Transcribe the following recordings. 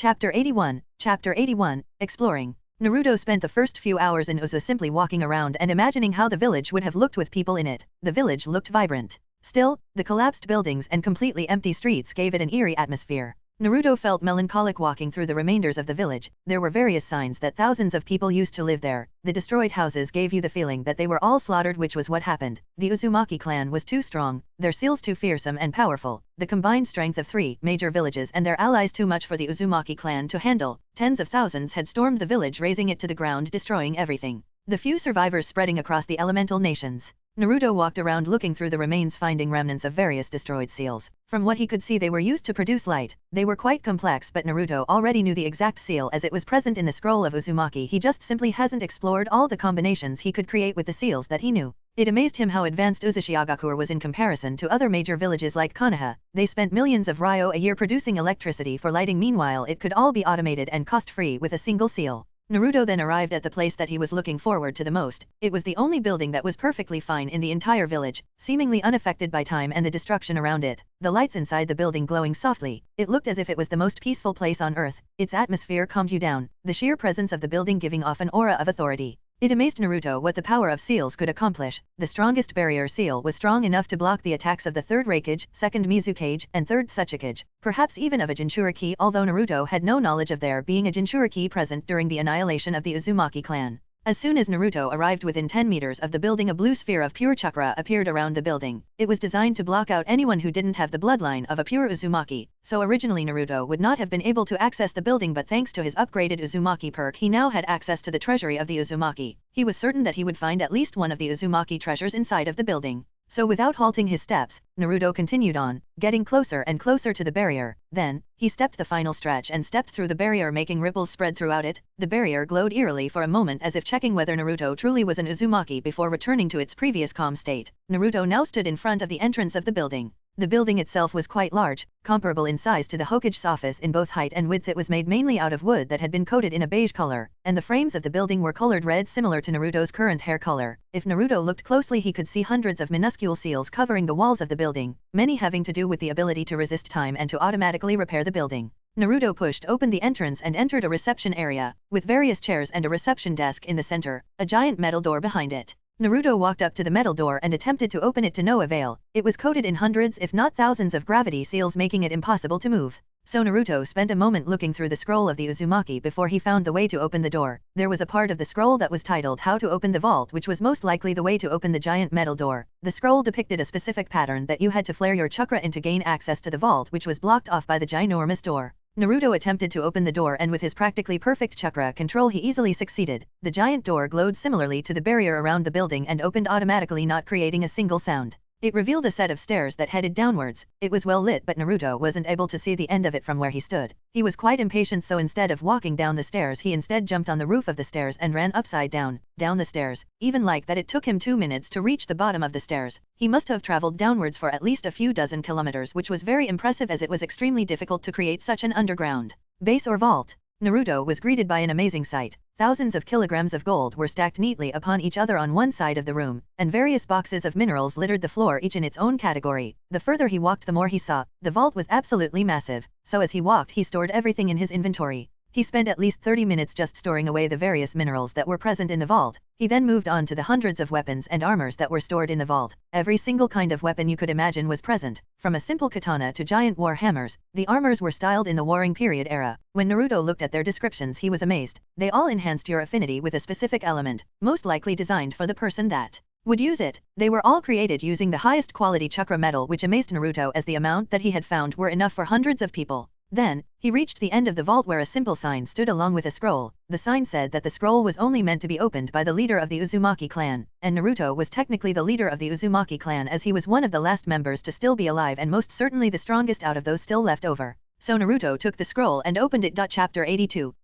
Chapter 81, Exploring. Naruto spent the first few hours in Uzu simply walking around and imagining how the village would have looked with people in it. The village looked vibrant. Still, the collapsed buildings and completely empty streets gave it an eerie atmosphere. Naruto felt melancholic walking through the remainders of the village. There were various signs that thousands of people used to live there. The destroyed houses gave you the feeling that they were all slaughtered, which was what happened. The Uzumaki clan was too strong, their seals too fearsome and powerful, the combined strength of 3 major villages and their allies too much for the Uzumaki clan to handle. Tens of thousands had stormed the village, razing it to the ground, destroying everything. The few survivors spreading across the elemental nations. Naruto walked around looking through the remains, finding remnants of various destroyed seals. From what he could see, they were used to produce light. They were quite complex, but Naruto already knew the exact seal as it was present in the scroll of Uzumaki. He just simply hasn't explored all the combinations he could create with the seals that he knew. It amazed him how advanced Uzushiogakure was in comparison to other major villages like Konoha. They spent millions of ryo a year producing electricity for lighting, meanwhile it could all be automated and cost-free with a single seal. Naruto then arrived at the place that he was looking forward to the most. It was the only building that was perfectly fine in the entire village, seemingly unaffected by time and the destruction around it. The lights inside the building glowing softly. It looked as if it was the most peaceful place on earth. Its atmosphere calmed you down, the sheer presence of the building giving off an aura of authority. It amazed Naruto what the power of seals could accomplish. The strongest barrier seal was strong enough to block the attacks of the 3rd Raikage, 2nd Mizukage, and 3rd Tsuchikage, perhaps even of a Jinchuriki, although Naruto had no knowledge of there being a Jinchuriki present during the annihilation of the Uzumaki clan. As soon as Naruto arrived within 10 meters of the building, a blue sphere of pure chakra appeared around the building. It was designed to block out anyone who didn't have the bloodline of a pure Uzumaki, so originally Naruto would not have been able to access the building, but thanks to his upgraded Uzumaki perk he now had access to the treasury of the Uzumaki. He was certain that he would find at least one of the Uzumaki treasures inside of the building. So without halting his steps, Naruto continued on, getting closer and closer to the barrier. Then, he stepped the final stretch and stepped through the barrier, making ripples spread throughout it. The barrier glowed eerily for a moment, as if checking whether Naruto truly was an Uzumaki before returning to its previous calm state. Naruto now stood in front of the entrance of the building. The building itself was quite large, comparable in size to the Hokage's office in both height and width. It was made mainly out of wood that had been coated in a beige color, and the frames of the building were colored red, similar to Naruto's current hair color. If Naruto looked closely, he could see hundreds of minuscule seals covering the walls of the building, many having to do with the ability to resist time and to automatically repair the building. Naruto pushed open the entrance and entered a reception area, with various chairs and a reception desk in the center, a giant metal door behind it. Naruto walked up to the metal door and attempted to open it, to no avail. It was coated in hundreds if not thousands of gravity seals, making it impossible to move. So Naruto spent a moment looking through the scroll of the Uzumaki before he found the way to open the door. There was a part of the scroll that was titled How to Open the Vault, which was most likely the way to open the giant metal door. The scroll depicted a specific pattern that you had to flare your chakra in to gain access to the vault, which was blocked off by the ginormous door. Naruto attempted to open the door, and with his practically perfect chakra control he easily succeeded. The giant door glowed similarly to the barrier around the building and opened automatically, not creating a single sound. It revealed a set of stairs that headed downwards. It was well lit, but Naruto wasn't able to see the end of it from where he stood. He was quite impatient, so instead of walking down the stairs he instead jumped on the roof of the stairs and ran upside down the stairs. Even like that, it took him 2 minutes to reach the bottom of the stairs. He must have traveled downwards for at least a few dozen kilometers, which was very impressive as it was extremely difficult to create such an underground base or vault. Naruto was greeted by an amazing sight. Thousands of kilograms of gold were stacked neatly upon each other on one side of the room, and various boxes of minerals littered the floor, each in its own category. The further he walked, the more he saw. The vault was absolutely massive, so as he walked he stored everything in his inventory. He spent at least 30 minutes just storing away the various minerals that were present in the vault. He then moved on to the hundreds of weapons and armors that were stored in the vault. Every single kind of weapon you could imagine was present, from a simple katana to giant war hammers. The armors were styled in the Warring Period era. When Naruto looked at their descriptions he was amazed. They all enhanced your affinity with a specific element, most likely designed for the person that would use it. They were all created using the highest quality chakra metal, which amazed Naruto as the amount that he had found were enough for hundreds of people. Then, he reached the end of the vault where a simple sign stood along with a scroll. The sign said that the scroll was only meant to be opened by the leader of the Uzumaki clan, and Naruto was technically the leader of the Uzumaki clan, as he was one of the last members to still be alive and most certainly the strongest out of those still left over. So Naruto took the scroll and opened it. Chapter 82,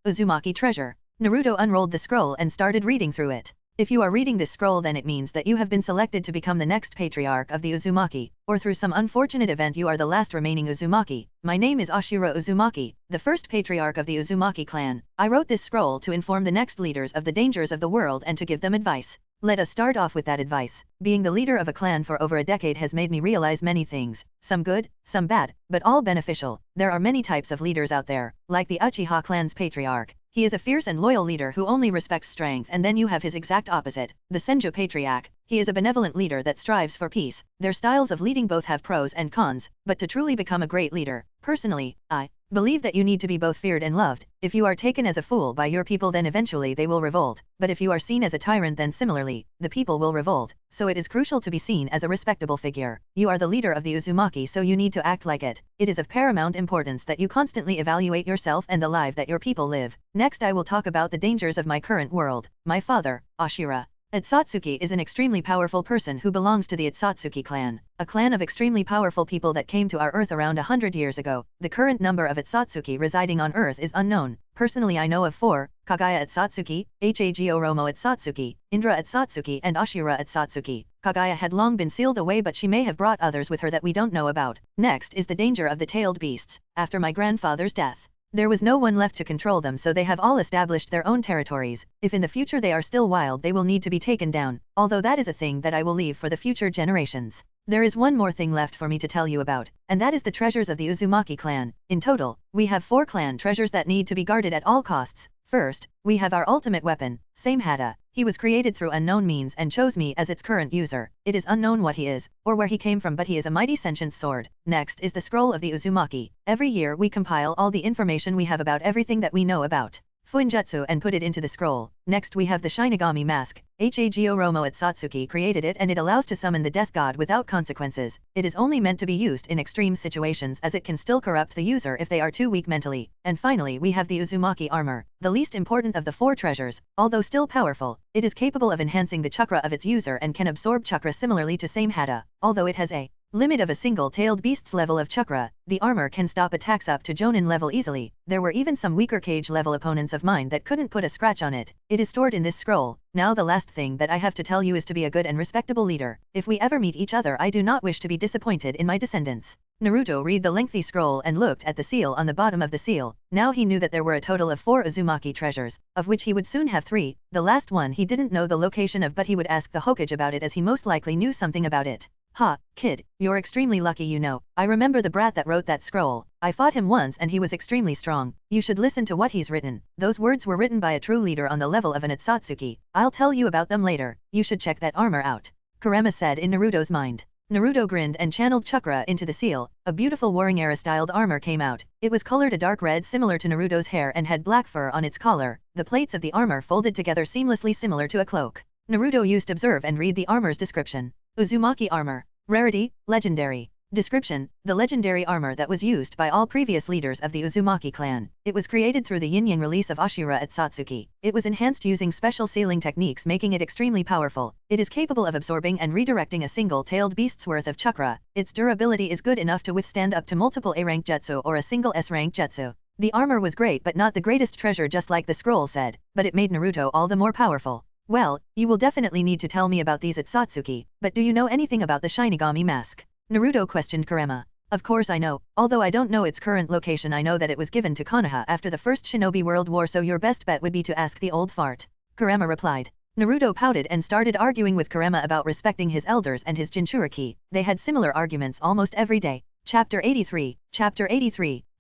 Uzumaki Treasure. Naruto unrolled the scroll and started reading through it. If you are reading this scroll, then it means that you have been selected to become the next patriarch of the Uzumaki, or through some unfortunate event you are the last remaining Uzumaki. My name is Ashura Uzumaki, the first patriarch of the Uzumaki clan. I wrote this scroll to inform the next leaders of the dangers of the world and to give them advice. Let us start off with that advice. Being the leader of a clan for over a decade has made me realize many things, some good, some bad, but all beneficial. There are many types of leaders out there, like the Uchiha clan's patriarch. He is a fierce and loyal leader who only respects strength, and then you have his exact opposite, the Senju patriarch. He is a benevolent leader that strives for peace. Their styles of leading both have pros and cons, but to truly become a great leader, personally, I believe that you need to be both feared and loved. If you are taken as a fool by your people, then eventually they will revolt, but if you are seen as a tyrant, then similarly, the people will revolt. So it is crucial to be seen as a respectable figure. You are the leader of the Uzumaki, so you need to act like it. It is of paramount importance that you constantly evaluate yourself and the life that your people live. Next, I will talk about the dangers of my current world. My father, Ashura Itsatsuki, is an extremely powerful person who belongs to the Itsatsuki clan, a clan of extremely powerful people that came to our Earth around 100 years ago. The current number of Itsatsuki residing on Earth is unknown. Personally, I know of 4, Kagaya Itsatsuki, Hagoromo Itsatsuki, Indra Itsatsuki, and Ashura Itsatsuki. Kagaya had long been sealed away, but she may have brought others with her that we don't know about. Next is the danger of the tailed beasts. After my grandfather's death, there was no one left to control them, so they have all established their own territories. If in the future they are still wild, they will need to be taken down, although that is a thing that I will leave for the future generations. There is one more thing left for me to tell you about, and that is the treasures of the Uzumaki clan. In total, we have 4 clan treasures that need to be guarded at all costs. First, we have our ultimate weapon, Samehada. He was created through unknown means and chose me as its current user. It is unknown what he is, or where he came from, but he is a mighty sentient sword. Next is the scroll of the Uzumaki. Every year we compile all the information we have about everything that we know about Fuinjutsu and put it into the scroll. Next we have the Shinigami mask. Hagoromo Itsatsuki created it, and it allows to summon the death god without consequences. It is only meant to be used in extreme situations, as it can still corrupt the user if they are too weak mentally. And finally we have the Uzumaki armor, the least important of the 4 treasures. Although still powerful, it is capable of enhancing the chakra of its user and can absorb chakra similarly to Samehada. Although it has a limit of a single-tailed beast's level of chakra, the armor can stop attacks up to Jonin level easily. There were even some weaker Kage level opponents of mine that couldn't put a scratch on it. It is stored in this scroll. Now the last thing that I have to tell you is to be a good and respectable leader. If we ever meet each other, I do not wish to be disappointed in my descendants. Naruto read the lengthy scroll and looked at the seal on the bottom of the seal. Now he knew that there were a total of 4 Uzumaki treasures, of which he would soon have 3. The last one he didn't know the location of, but he would ask the Hokage about it, as he most likely knew something about it. Ha, kid, you're extremely lucky, you know. I remember the brat that wrote that scroll. I fought him once and he was extremely strong. You should listen to what he's written. Those words were written by a true leader on the level of an Itsatsuki. I'll tell you about them later. You should check that armor out, Kurama said in Naruto's mind. Naruto grinned and channeled chakra into the seal. A beautiful warring era-styled armor came out. It was colored a dark red similar to Naruto's hair and had black fur on its collar. The plates of the armor folded together seamlessly, similar to a cloak. Naruto used observe and read the armor's description. Uzumaki armor. Rarity, legendary. Description: the legendary armor that was used by all previous leaders of the Uzumaki clan. It was created through the yin-yang release of Ashura Itsatsuki. It was enhanced using special sealing techniques, making it extremely powerful. It is capable of absorbing and redirecting a single-tailed beast's worth of chakra. Its durability is good enough to withstand up to multiple A-rank jutsu or a single S-rank jutsu. The armor was great, but not the greatest treasure, just like the scroll said, but it made Naruto all the more powerful. Well, you will definitely need to tell me about these Itsatsuki, but do you know anything about the Shinigami mask? Naruto questioned Kurama. Of course I know. Although I don't know its current location, I know that it was given to Konoha after the First Shinobi World War, so your best bet would be to ask the old fart, Kurama replied. Naruto pouted and started arguing with Kurama about respecting his elders and his Jinchuriki. They had similar arguments almost every day. Chapter 83,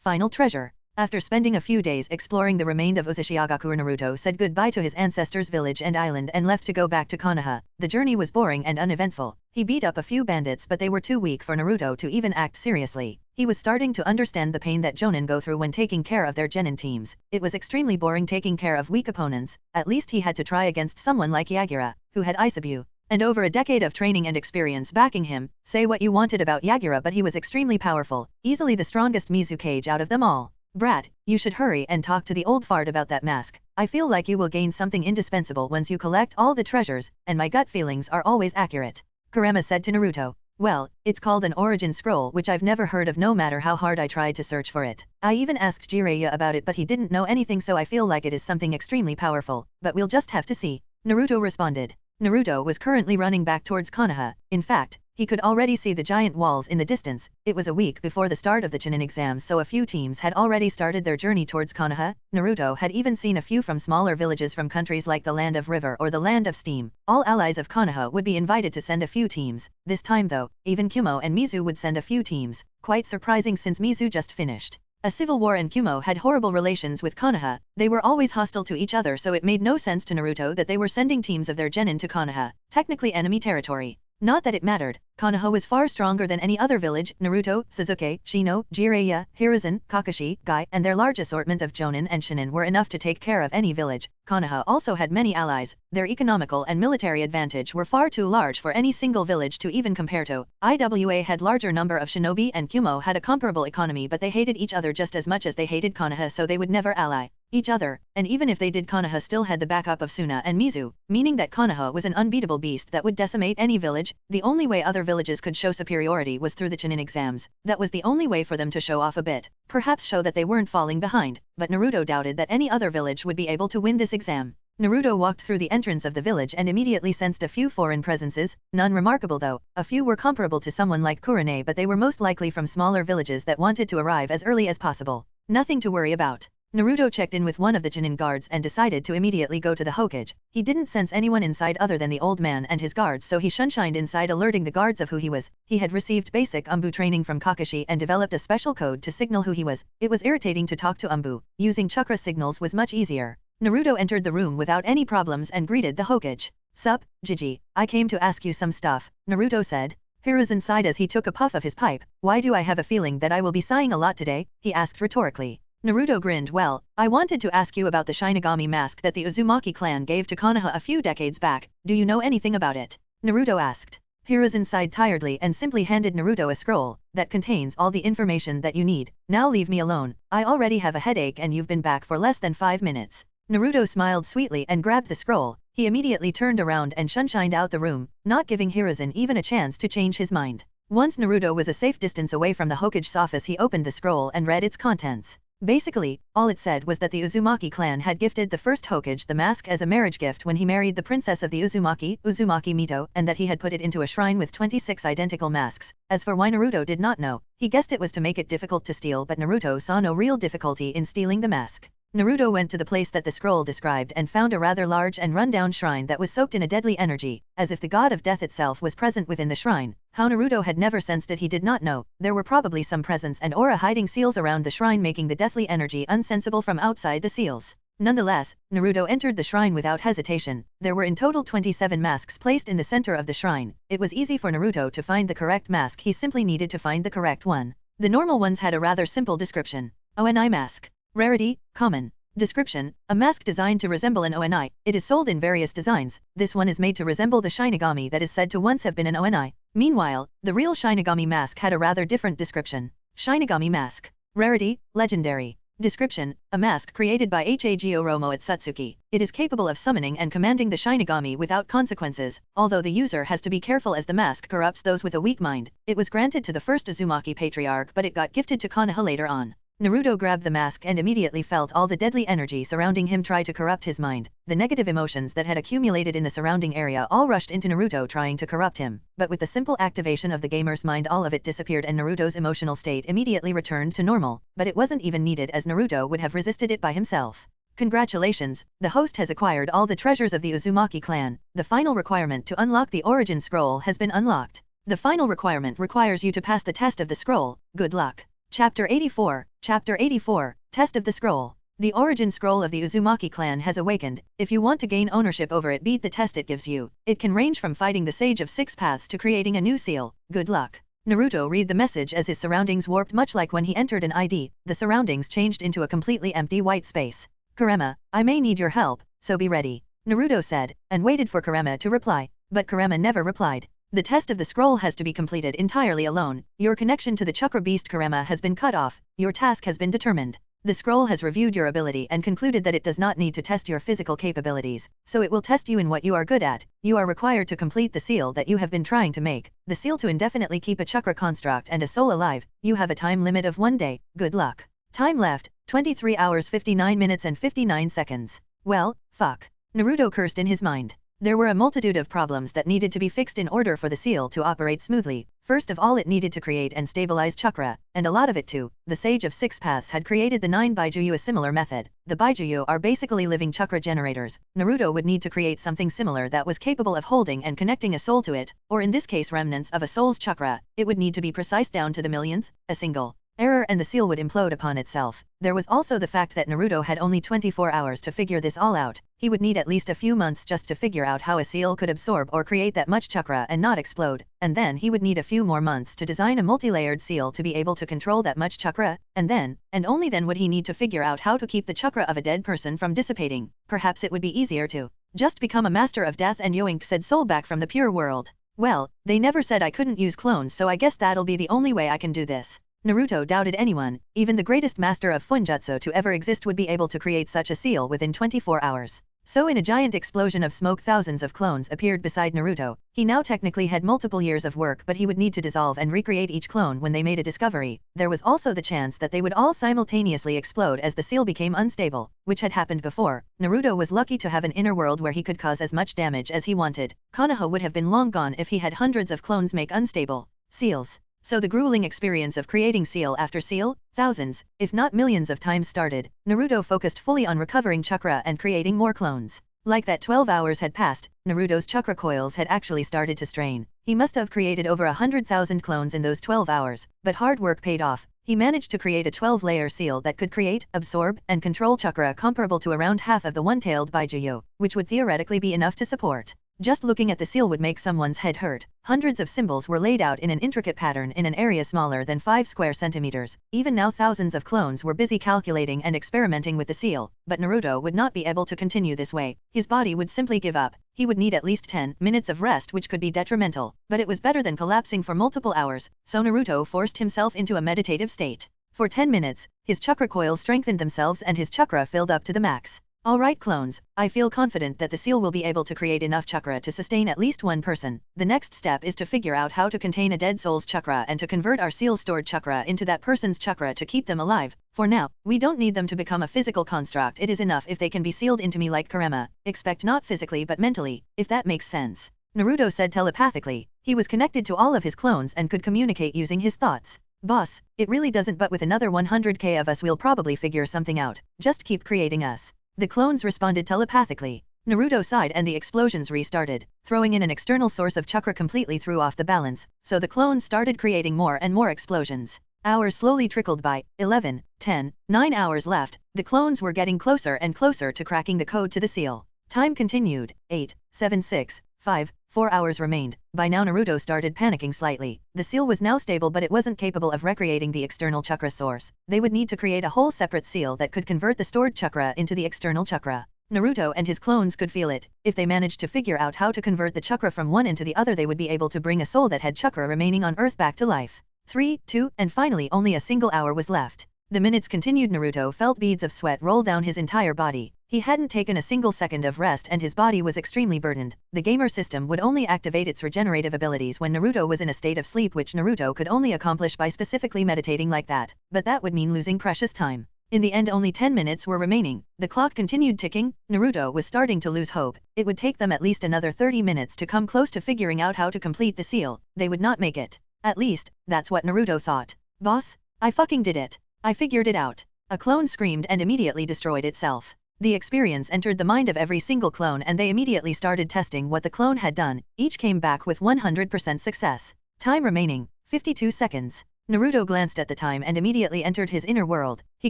Final Treasure. After spending a few days exploring the remains of Uzushiogakure, Naruto said goodbye to his ancestors' village and island and left to go back to Konoha. The journey was boring and uneventful. He beat up a few bandits, but they were too weak for Naruto to even act seriously. He was starting to understand the pain that Jonin go through when taking care of their genin teams. It was extremely boring taking care of weak opponents. At least he had to try against someone like Yagura, who had Isabu and over a decade of training and experience backing him. Say what you wanted about Yagura, but he was extremely powerful, easily the strongest Mizukage out of them all. Brat, you should hurry and talk to the old fart about that mask. I feel like you will gain something indispensable once you collect all the treasures, and my gut feelings are always accurate, Kurama said to Naruto. Well, it's called an origin scroll, which I've never heard of no matter how hard I tried to search for it. I even asked Jiraiya about it, but he didn't know anything, so I feel like it is something extremely powerful, but we'll just have to see, Naruto responded. Naruto was currently running back towards Konoha. In fact, He could already see the giant walls in the distance. It was a week before the start of the Chunin exams, so a few teams had already started their journey towards Konoha. Naruto had even seen a few from smaller villages from countries like the Land of River or the Land of Steam. All allies of Konoha would be invited to send a few teams. This time though, even Kumo and Mizu would send a few teams. Quite surprising since Mizu just finished a civil war and Kumo had horrible relations with Konoha. They were always hostile to each other, so it made no sense to Naruto that they were sending teams of their genin to Konoha, technically enemy territory. Not that it mattered. Konoha was far stronger than any other village. Naruto, Sasuke, Shino, Jiraiya, Hiruzen, Kakashi, Guy, and their large assortment of jonin and shinin were enough to take care of any village. Konoha also had many allies. Their economical and military advantage were far too large for any single village to even compare to. Iwa had larger number of shinobi and Kumo had a comparable economy, but they hated each other just as much as they hated Konoha, so they would never ally each other, and even if they did, Konoha still had the backup of Suna and Mizu, meaning that Konoha was an unbeatable beast that would decimate any village. The only way other villages could show superiority was through the Chunin exams. That was the only way for them to show off a bit, perhaps show that they weren't falling behind, but Naruto doubted that any other village would be able to win this exam. Naruto walked through the entrance of the village and immediately sensed a few foreign presences, none remarkable though. A few were comparable to someone like Kurone, but they were most likely from smaller villages that wanted to arrive as early as possible. Nothing to worry about. Naruto checked in with one of the Chunin guards and decided to immediately go to the Hokage. He didn't sense anyone inside other than the old man and his guards, so he shunshined inside, alerting the guards of who he was. He had received basic Umbu training from Kakashi and developed a special code to signal who he was. It was irritating to talk to Umbu. Using chakra signals was much easier. Naruto entered the room without any problems and greeted the Hokage. "Sup, Gigi, I came to ask you some stuff," Naruto said. Hiruzen sighed as he took a puff of his pipe. "Why do I have a feeling that I will be sighing a lot today?" he asked rhetorically. Naruto grinned. "Well, I wanted to ask you about the Shinigami mask that the Uzumaki clan gave to Konoha a few decades back. Do you know anything about it?" Naruto asked. Hiruzen sighed tiredly and simply handed Naruto a scroll that contains all the information that you need. "Now leave me alone. I already have a headache and you've been back for less than 5 minutes. Naruto smiled sweetly and grabbed the scroll. He immediately turned around and shunshined out the room, not giving Hiruzen even a chance to change his mind. Once Naruto was a safe distance away from the Hokage's office, he opened the scroll and read its contents. Basically, all it said was that the Uzumaki clan had gifted the first Hokage the mask as a marriage gift when he married the princess of the Uzumaki, Uzumaki Mito, and that he had put it into a shrine with 26 identical masks. As for why, Naruto did not know. He guessed it was to make it difficult to steal, but Naruto saw no real difficulty in stealing the mask. Naruto went to the place that the scroll described and found a rather large and run-down shrine that was soaked in a deadly energy, as if the god of death itself was present within the shrine. How Naruto had never sensed it he did not know. There were probably some presence and aura hiding seals around the shrine, making the deathly energy unsensible from outside the seals. Nonetheless, Naruto entered the shrine without hesitation. There were in total 27 masks placed in the center of the shrine. It was easy for Naruto to find the correct mask, he simply needed to find the correct one. The normal ones had a rather simple description. ONI mask. Rarity, common. Description, a mask designed to resemble an ONI. It is sold in various designs. This one is made to resemble the Shinigami that is said to once have been an ONI. Meanwhile, the real Shinigami mask had a rather different description. Shinigami mask. Rarity, legendary. Description, a mask created by Hage Oromo at Satsuki. It is capable of summoning and commanding the Shinigami without consequences, although the user has to be careful as the mask corrupts those with a weak mind. It was granted to the first Uzumaki patriarch, but it got gifted to Konoha later on. Naruto grabbed the mask and immediately felt all the deadly energy surrounding him try to corrupt his mind. The negative emotions that had accumulated in the surrounding area all rushed into Naruto trying to corrupt him, but with the simple activation of the gamer's mind all of it disappeared and Naruto's emotional state immediately returned to normal, but it wasn't even needed as Naruto would have resisted it by himself. Congratulations, the host has acquired all the treasures of the Uzumaki clan. The final requirement to unlock the origin scroll has been unlocked. The final requirement requires you to pass the test of the scroll. Good luck. Chapter 84, Chapter 84, Test of the Scroll. The origin scroll of the Uzumaki clan has awakened. If you want to gain ownership over it, beat the test it gives you. It can range from fighting the Sage of Six Paths to creating a new seal. Good luck. Naruto read the message as his surroundings warped much like when he entered an ID. The surroundings changed into a completely empty white space. "Kurama, I may need your help, so be ready," Naruto said, and waited for Kurama to reply. But Kurama never replied. The test of the scroll has to be completed entirely alone. Your connection to the chakra beast Kurama has been cut off. Your task has been determined. The scroll has reviewed your ability and concluded that it does not need to test your physical capabilities, so it will test you in what you are good at. You are required to complete the seal that you have been trying to make. The seal to indefinitely keep a chakra construct and a soul alive. You have a time limit of 1 day. Good luck. Time left, 23 hours 59 minutes and 59 seconds. Well, fuck. Naruto cursed in his mind. There were a multitude of problems that needed to be fixed in order for the seal to operate smoothly. First of all, it needed to create and stabilize chakra, and a lot of it too. The Sage of Six Paths had created the 9 Baijuyu, a similar method. The Baijuyu are basically living chakra generators. Naruto would need to create something similar that was capable of holding and connecting a soul to it, or in this case remnants of a soul's chakra. It would need to be precise down to the millionth. A single error and the seal would implode upon itself. There was also the fact that Naruto had only 24 hours to figure this all out. He would need at least a few months just to figure out how a seal could absorb or create that much chakra and not explode, and then he would need a few more months to design a multi-layered seal to be able to control that much chakra, and then, and only then would he need to figure out how to keep the chakra of a dead person from dissipating. Perhaps it would be easier to just become a master of death, and Yoink said, soul back from the pure world. Well, they never said I couldn't use clones, so I guess that'll be the only way I can do this. Naruto doubted anyone, even the greatest master of Funjutsu to ever exist, would be able to create such a seal within 24 hours. So in a giant explosion of smoke, thousands of clones appeared beside Naruto. He now technically had multiple years of work, but he would need to dissolve and recreate each clone when they made a discovery. There was also the chance that they would all simultaneously explode as the seal became unstable, which had happened before. Naruto was lucky to have an inner world where he could cause as much damage as he wanted. Konoha would have been long gone if he had hundreds of clones make unstable seals. So the grueling experience of creating seal after seal, thousands, if not millions of times started. Naruto focused fully on recovering chakra and creating more clones. Like that 12 hours had passed, Naruto's chakra coils had actually started to strain. He must have created over 100,000 clones in those 12 hours, but hard work paid off. He managed to create a 12-layer seal that could create, absorb, and control chakra comparable to around half of the one-tailed Baijuyu, which would theoretically be enough to support. Just looking at the seal would make someone's head hurt. Hundreds of symbols were laid out in an intricate pattern in an area smaller than 5 square centimeters. Even now thousands of clones were busy calculating and experimenting with the seal, but Naruto would not be able to continue this way. His body would simply give up. He would need at least 10 minutes of rest, which could be detrimental, but it was better than collapsing for multiple hours, so Naruto forced himself into a meditative state. For 10 minutes, his chakra coils strengthened themselves and his chakra filled up to the max. Alright clones, I feel confident that the seal will be able to create enough chakra to sustain at least one person. The next step is to figure out how to contain a dead soul's chakra and to convert our seal stored chakra into that person's chakra to keep them alive. For now, we don't need them to become a physical construct. It is enough if they can be sealed into me like Karema. Expect not physically but mentally, if that makes sense. Naruto said telepathically. He was connected to all of his clones and could communicate using his thoughts. Boss, it really doesn't, but with another 100k of us we'll probably figure something out. Just keep creating us. The clones responded telepathically. Naruto sighed and the explosions restarted. Throwing in an external source of chakra completely threw off the balance, so the clones started creating more and more explosions. Hours slowly trickled by. 11, 10, 9 hours left. The clones were getting closer and closer to cracking the code to the seal. Time continued. 8, 7, 6, 5, 4 hours remained. By now Naruto started panicking slightly. The seal was now stable, but it wasn't capable of recreating the external chakra source. They would need to create a whole separate seal that could convert the stored chakra into the external chakra. Naruto and his clones could feel it. If they managed to figure out how to convert the chakra from one into the other, they would be able to bring a soul that had chakra remaining on Earth back to life. 3, 2, and finally only a single hour was left. The minutes continued. Naruto felt beads of sweat roll down his entire body. He hadn't taken a single second of rest and his body was extremely burdened. The gamer system would only activate its regenerative abilities when Naruto was in a state of sleep, which Naruto could only accomplish by specifically meditating like that, but that would mean losing precious time. In the end only 10 minutes were remaining. The clock continued ticking. Naruto was starting to lose hope. It would take them at least another 30 minutes to come close to figuring out how to complete the seal. They would not make it. At least, that's what Naruto thought. Boss, I fucking did it. I figured it out. A clone screamed and immediately destroyed itself. The experience entered the mind of every single clone and they immediately started testing what the clone had done. Each came back with 100% success. Time remaining, 52 seconds. Naruto glanced at the time and immediately entered his inner world. He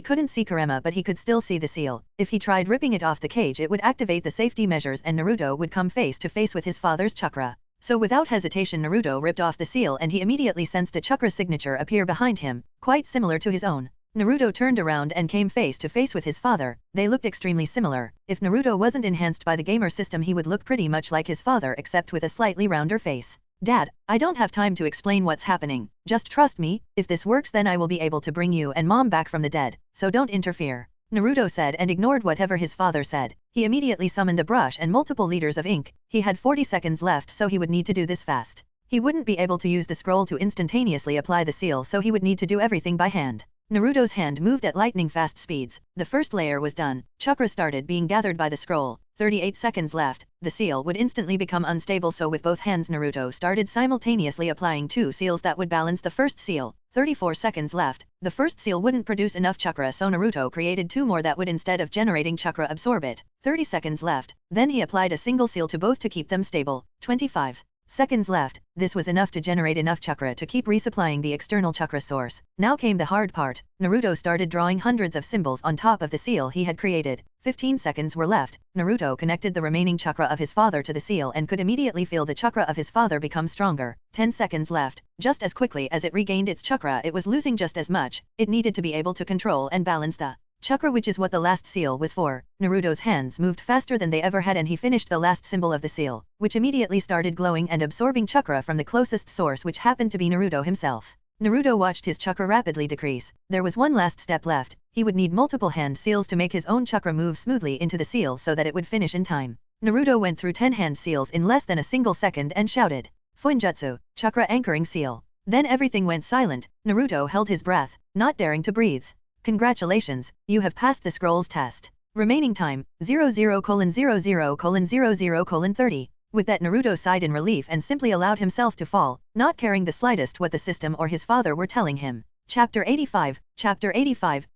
couldn't see Karema, but he could still see the seal. If he tried ripping it off the cage, it would activate the safety measures and Naruto would come face to face with his father's chakra. So without hesitation Naruto ripped off the seal and he immediately sensed a chakra signature appear behind him, quite similar to his own. Naruto turned around and came face to face with his father. They looked extremely similar. If Naruto wasn't enhanced by the gamer system, he would look pretty much like his father except with a slightly rounder face. Dad, I don't have time to explain what's happening. Just trust me. If this works, then I will be able to bring you and Mom back from the dead, so don't interfere. Naruto said and ignored whatever his father said. He immediately summoned a brush and multiple liters of ink. He had 40 seconds left, so he would need to do this fast. He wouldn't be able to use the scroll to instantaneously apply the seal, so he would need to do everything by hand. Naruto's hand moved at lightning fast speeds. The first layer was done. Chakra started being gathered by the scroll. 38 seconds left. The seal would instantly become unstable, so with both hands Naruto started simultaneously applying 2 seals that would balance the first seal. 34 seconds left. The first seal wouldn't produce enough chakra, so Naruto created 2 more that would, instead of generating chakra, absorb it. 30 seconds left. Then he applied a single seal to both to keep them stable. 25 seconds left. This was enough to generate enough chakra to keep resupplying the external chakra source. Now came the hard part. Naruto started drawing hundreds of symbols on top of the seal he had created. 15 seconds were left. Naruto connected the remaining chakra of his father to the seal and could immediately feel the chakra of his father become stronger. 10 seconds left. Just as quickly as it regained its chakra, it was losing just as much. It needed to be able to control and balance the chakra, which is what the last seal was for. Naruto's hands moved faster than they ever had, and he finished the last symbol of the seal, which immediately started glowing and absorbing chakra from the closest source, which happened to be Naruto himself. Naruto watched his chakra rapidly decrease. There was one last step left. He would need multiple hand seals to make his own chakra move smoothly into the seal so that it would finish in time. Naruto went through 10 hand seals in less than a single second and shouted, "Fuinjutsu, chakra anchoring seal." Then everything went silent. Naruto held his breath, not daring to breathe. Congratulations, you have passed the scrolls test. Remaining time, 00:00:00:30. With that, Naruto sighed in relief and simply allowed himself to fall, not caring the slightest what the system or his father were telling him. Chapter 85,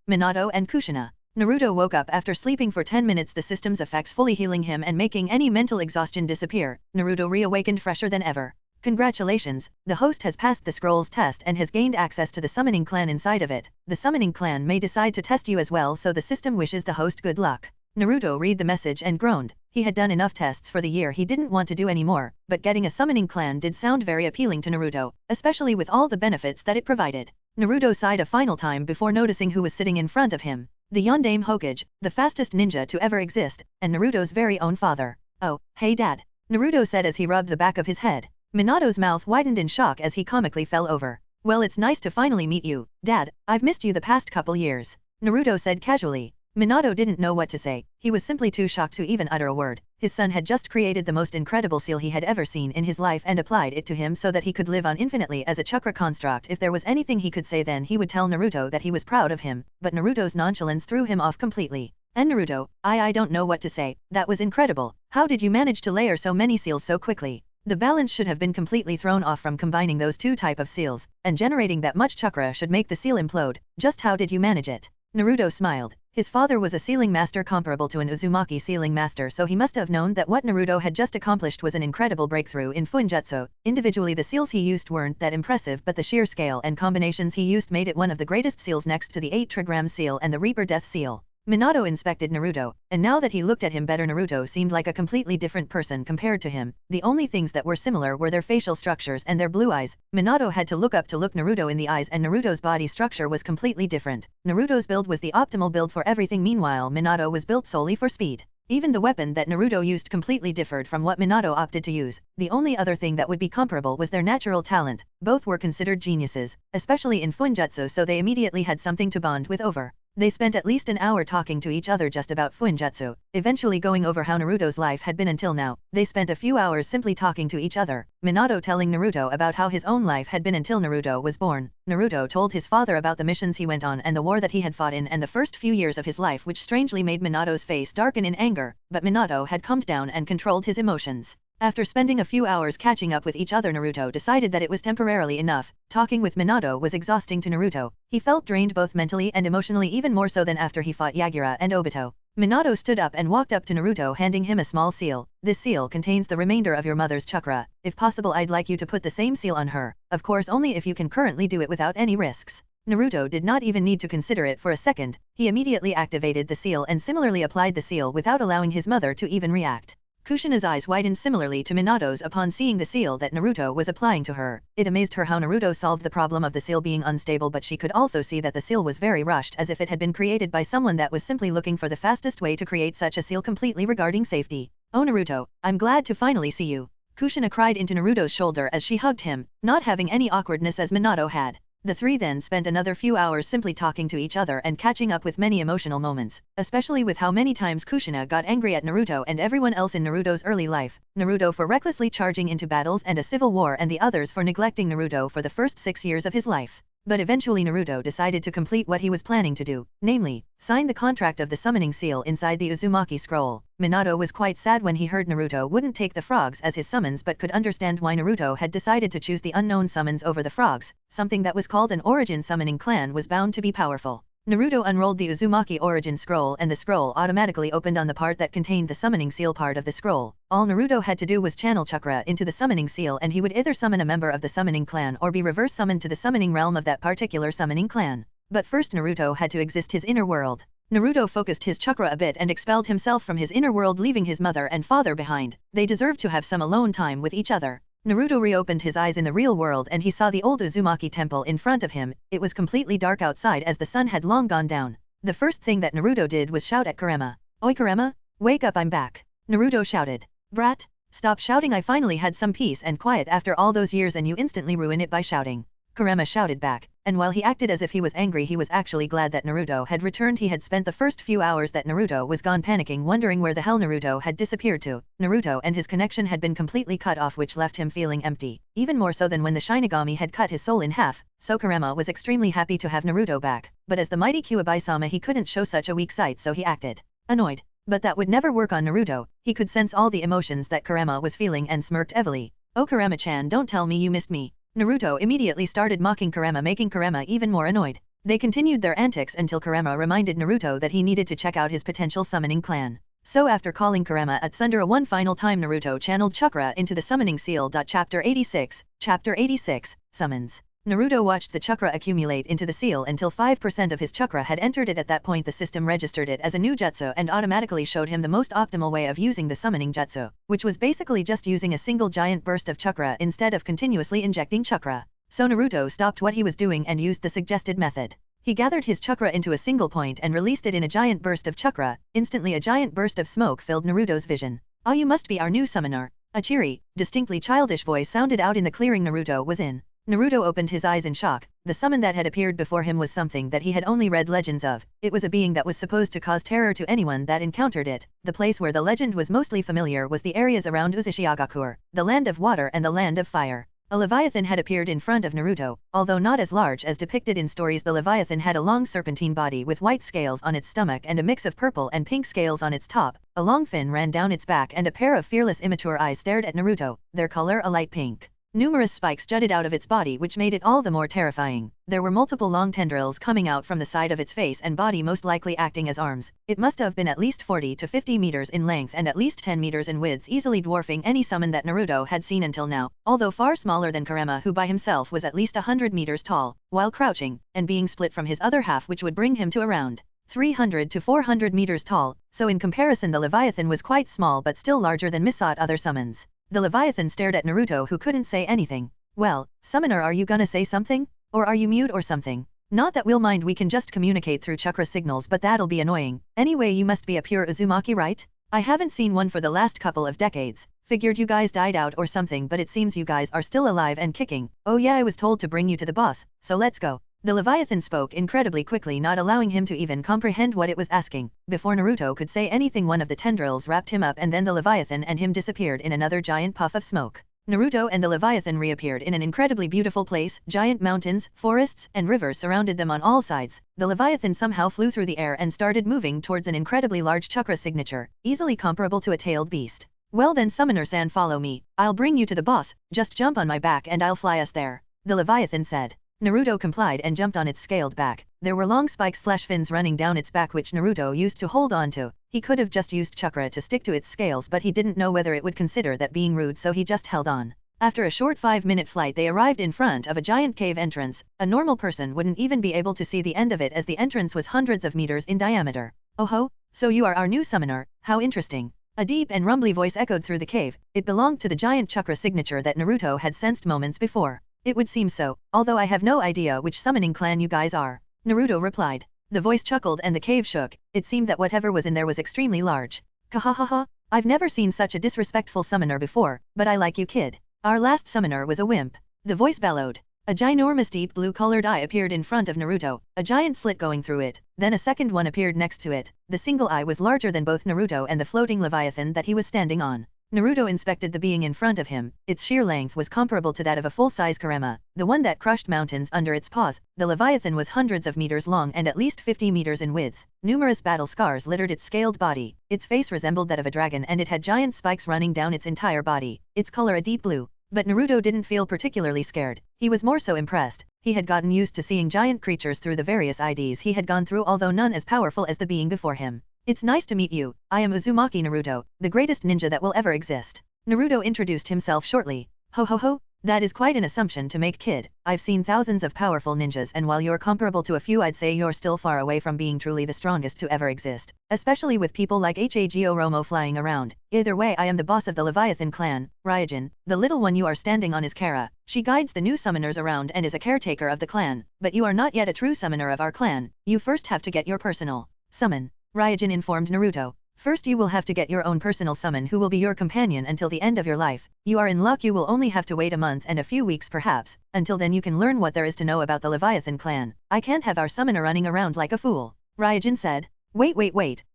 Minato and Kushina. Naruto woke up after sleeping for 10 minutes, the system's effects fully healing him and making any mental exhaustion disappear. Naruto reawakened fresher than ever. Congratulations, the host has passed the scrolls test and has gained access to the summoning clan inside of it. The summoning clan may decide to test you as well, so the system wishes the host good luck. Naruto read the message and groaned. He had done enough tests for the year, he didn't want to do any more, but getting a summoning clan did sound very appealing to Naruto, especially with all the benefits that it provided. Naruto sighed a final time before noticing who was sitting in front of him. The Yondaime Hokage, the fastest ninja to ever exist, and Naruto's very own father. "Oh, hey Dad," Naruto said as he rubbed the back of his head. Minato's mouth widened in shock as he comically fell over. "Well, it's nice to finally meet you, Dad. I've missed you the past couple years," Naruto said casually. Minato didn't know what to say. He was simply too shocked to even utter a word. His son had just created the most incredible seal he had ever seen in his life and applied it to him so that he could live on infinitely as a chakra construct. If there was anything he could say, then he would tell Naruto that he was proud of him, but Naruto's nonchalance threw him off completely. "And Naruto, I don't know what to say. That was incredible. How did you manage to layer so many seals so quickly? The balance should have been completely thrown off from combining those 2 types of seals, and generating that much chakra should make the seal implode. Just how did you manage it?" Naruto smiled. His father was a sealing master comparable to an Uzumaki sealing master, so he must have known that what Naruto had just accomplished was an incredible breakthrough in Fuinjutsu. Individually the seals he used weren't that impressive, but the sheer scale and combinations he used made it one of the greatest seals next to the 8 trigram seal and the Reaper Death seal. Minato inspected Naruto, and now that he looked at him better, Naruto seemed like a completely different person compared to him. The only things that were similar were their facial structures and their blue eyes. Minato had to look up to look Naruto in the eyes, and Naruto's body structure was completely different. Naruto's build was the optimal build for everything, meanwhile Minato was built solely for speed. Even the weapon that Naruto used completely differed from what Minato opted to use. The only other thing that would be comparable was their natural talent. Both were considered geniuses, especially in Fuinjutsu, so they immediately had something to bond with over. They spent at least an hour talking to each other just about Fuinjutsu, eventually going over how Naruto's life had been until now. They spent a few hours simply talking to each other, Minato telling Naruto about how his own life had been until Naruto was born. Naruto told his father about the missions he went on and the war that he had fought in and the first few years of his life, which strangely made Minato's face darken in anger, but Minato had calmed down and controlled his emotions. After spending a few hours catching up with each other, Naruto decided that it was temporarily enough. Talking with Minato was exhausting to Naruto. He felt drained both mentally and emotionally, even more so than after he fought Yagura and Obito. Minato stood up and walked up to Naruto, handing him a small seal. "This seal contains the remainder of your mother's chakra. If possible, I'd like you to put the same seal on her. Of course, only if you can currently do it without any risks." Naruto did not even need to consider it for a second. He immediately activated the seal and similarly applied the seal without allowing his mother to even react. Kushina's eyes widened similarly to Minato's upon seeing the seal that Naruto was applying to her. It amazed her how Naruto solved the problem of the seal being unstable, but she could also see that the seal was very rushed, as if it had been created by someone that was simply looking for the fastest way to create such a seal completely regarding safety. "Oh Naruto, I'm glad to finally see you," Kushina cried into Naruto's shoulder as she hugged him, not having any awkwardness as Minato had. The three then spent another few hours simply talking to each other and catching up with many emotional moments, especially with how many times Kushina got angry at Naruto and everyone else in Naruto's early life. Naruto for recklessly charging into battles and a civil war, and the others for neglecting Naruto for the first 6 years of his life. But eventually Naruto decided to complete what he was planning to do, namely, sign the contract of the summoning seal inside the Uzumaki scroll. Minato was quite sad when he heard Naruto wouldn't take the frogs as his summons but could understand why Naruto had decided to choose the unknown summons over the frogs. Something that was called an origin summoning clan was bound to be powerful. Naruto unrolled the Uzumaki origin scroll and the scroll automatically opened on the part that contained the summoning seal part of the scroll. All Naruto had to do was channel chakra into the summoning seal and he would either summon a member of the summoning clan or be reverse summoned to the summoning realm of that particular summoning clan. But first Naruto had to exist his inner world. Naruto focused his chakra a bit and expelled himself from his inner world, leaving his mother and father behind. They deserved to have some alone time with each other. Naruto reopened his eyes in the real world and he saw the old Uzumaki temple in front of him. It was completely dark outside as the sun had long gone down. The first thing that Naruto did was shout at Kurama. "Oi Kurama, wake up, I'm back." Naruto shouted. "Brat, stop shouting, I finally had some peace and quiet after all those years and you instantly ruin it by shouting." Kurama shouted back, and while he acted as if he was angry he was actually glad that Naruto had returned. He had spent the first few hours that Naruto was gone panicking, wondering where the hell Naruto had disappeared to. Naruto and his connection had been completely cut off, which left him feeling empty, even more so than when the Shinigami had cut his soul in half. So Kurama was extremely happy to have Naruto back, but as the mighty Kyuubi-sama he couldn't show such a weak side, so he acted annoyed. But that would never work on Naruto. He could sense all the emotions that Kurama was feeling and smirked heavily. "Oh Kurama-chan, don't tell me you missed me." Naruto immediately started mocking Kurama, making Kurama even more annoyed. They continued their antics until Kurama reminded Naruto that he needed to check out his potential summoning clan. So after calling Kurama at Sundara one final time, Naruto channeled chakra into the summoning seal. Chapter 86, Chapter 86, Summons. Naruto watched the chakra accumulate into the seal until 5% of his chakra had entered it. At that point the system registered it as a new jutsu and automatically showed him the most optimal way of using the summoning jutsu, which was basically just using a single giant burst of chakra instead of continuously injecting chakra. So Naruto stopped what he was doing and used the suggested method. He gathered his chakra into a single point and released it in a giant burst of chakra. Instantly a giant burst of smoke filled Naruto's vision. "Ah, you must be our new summoner." A cheery, distinctly childish voice sounded out in the clearing Naruto was in. Naruto opened his eyes in shock. The summon that had appeared before him was something that he had only read legends of. It was a being that was supposed to cause terror to anyone that encountered it. The place where the legend was mostly familiar was the areas around Uzushiogakure, the land of water and the land of fire. A Leviathan had appeared in front of Naruto. Although not as large as depicted in stories, the Leviathan had a long serpentine body with white scales on its stomach and a mix of purple and pink scales on its top. A long fin ran down its back and a pair of fearless immature eyes stared at Naruto, their color a light pink. Numerous spikes jutted out of its body, which made it all the more terrifying. There were multiple long tendrils coming out from the side of its face and body, most likely acting as arms. It must have been at least 40 to 50 meters in length and at least 10 meters in width, easily dwarfing any summon that Naruto had seen until now, although far smaller than Kurama, who by himself was at least 100 meters tall, while crouching, and being split from his other half, which would bring him to around 300 to 400 meters tall. So in comparison the Leviathan was quite small but still larger than Misot other summons. The Leviathan stared at Naruto, who couldn't say anything. "Well, summoner, are you gonna say something? Or are you mute or something? Not that we'll mind, we can just communicate through chakra signals, but that'll be annoying. Anyway, you must be a pure Uzumaki, right? I haven't seen one for the last couple of decades. Figured you guys died out or something, but it seems you guys are still alive and kicking. Oh yeah, I was told to bring you to the boss, so let's go." The Leviathan spoke incredibly quickly, not allowing him to even comprehend what it was asking. Before Naruto could say anything, one of the tendrils wrapped him up and then the Leviathan and him disappeared in another giant puff of smoke. Naruto and the Leviathan reappeared in an incredibly beautiful place. Giant mountains, forests, and rivers surrounded them on all sides. The Leviathan somehow flew through the air and started moving towards an incredibly large chakra signature, easily comparable to a tailed beast. "Well then, Summoner-san, follow me. I'll bring you to the boss. Just jump on my back and I'll fly us there," the Leviathan said. Naruto complied and jumped on its scaled back. There were long spikes/fins running down its back, which Naruto used to hold on to. He could have just used chakra to stick to its scales, but he didn't know whether it would consider that being rude, so he just held on. After a short 5-minute flight they arrived in front of a giant cave entrance. A normal person wouldn't even be able to see the end of it, as the entrance was hundreds of meters in diameter. "Oh ho, so you are our new summoner, how interesting." A deep and rumbly voice echoed through the cave. It belonged to the giant chakra signature that Naruto had sensed moments before. "It would seem so, although I have no idea which summoning clan you guys are," Naruto replied. The voice chuckled and the cave shook. It seemed that whatever was in there was extremely large. "Kahahaha, I've never seen such a disrespectful summoner before, but I like you, kid. Our last summoner was a wimp," the voice bellowed. A ginormous deep blue-colored eye appeared in front of Naruto, a giant slit going through it. Then a second one appeared next to it. The single eye was larger than both Naruto and the floating Leviathan that he was standing on. Naruto inspected the being in front of him. Its sheer length was comparable to that of a full-size Kurama, the one that crushed mountains under its paws. The Leviathan was hundreds of meters long and at least 50 meters in width. Numerous battle scars littered its scaled body. Its face resembled that of a dragon and it had giant spikes running down its entire body, its color a deep blue. But Naruto didn't feel particularly scared. He was more so impressed. He had gotten used to seeing giant creatures through the various IDs he had gone through, although none as powerful as the being before him. It's nice to meet you. I am Uzumaki Naruto, the greatest ninja that will ever exist. Naruto introduced himself shortly. Ho ho ho, that is quite an assumption to make, kid. I've seen thousands of powerful ninjas and while you're comparable to a few, I'd say you're still far away from being truly the strongest to ever exist, especially with people like Hagoromo flying around. Either way, I am the boss of the Leviathan clan, Ryujin. The little one you are standing on is Kara. She guides the new summoners around and is a caretaker of the clan, but you are not yet a true summoner of our clan. You first have to get your personal summon, Ryujin informed Naruto. First you will have to get your own personal summon who will be your companion until the end of your life. You are in luck, you will only have to wait a month and a few weeks perhaps. Until then you can learn what there is to know about the Leviathan clan. I can't have our summoner running around like a fool, Ryujin said. Wait,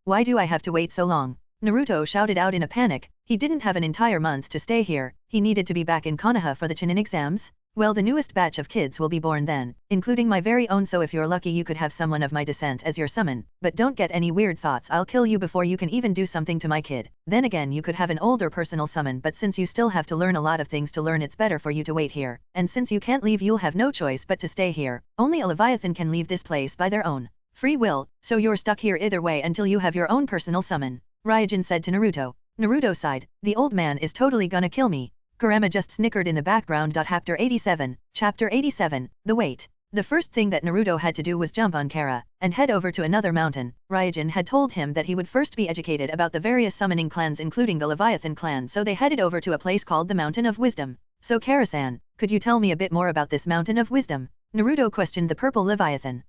why do I have to wait so long? Naruto shouted out in a panic. He didn't have an entire month to stay here. He needed to be back in Konoha for the Chunin exams. Well, the newest batch of kids will be born then, including my very own, so if you're lucky you could have someone of my descent as your summon, but don't get any weird thoughts, I'll kill you before you can even do something to my kid. Then again, you could have an older personal summon, but since you still have to learn a lot of things to learn, it's better for you to wait here, and since you can't leave you'll have no choice but to stay here. Only a Leviathan can leave this place by their own free will, so you're stuck here either way until you have your own personal summon, Ryujin said to Naruto. Naruto sighed. The old man is totally gonna kill me. Kurama just snickered in the background. Chapter 87, The Wait. The first thing that Naruto had to do was jump on Kara and head over to another mountain. Ryujin had told him that he would first be educated about the various summoning clans including the Leviathan clan, so they headed over to a place called the Mountain of Wisdom. So Kara-san, could you tell me a bit more about this Mountain of Wisdom? Naruto questioned the purple Leviathan.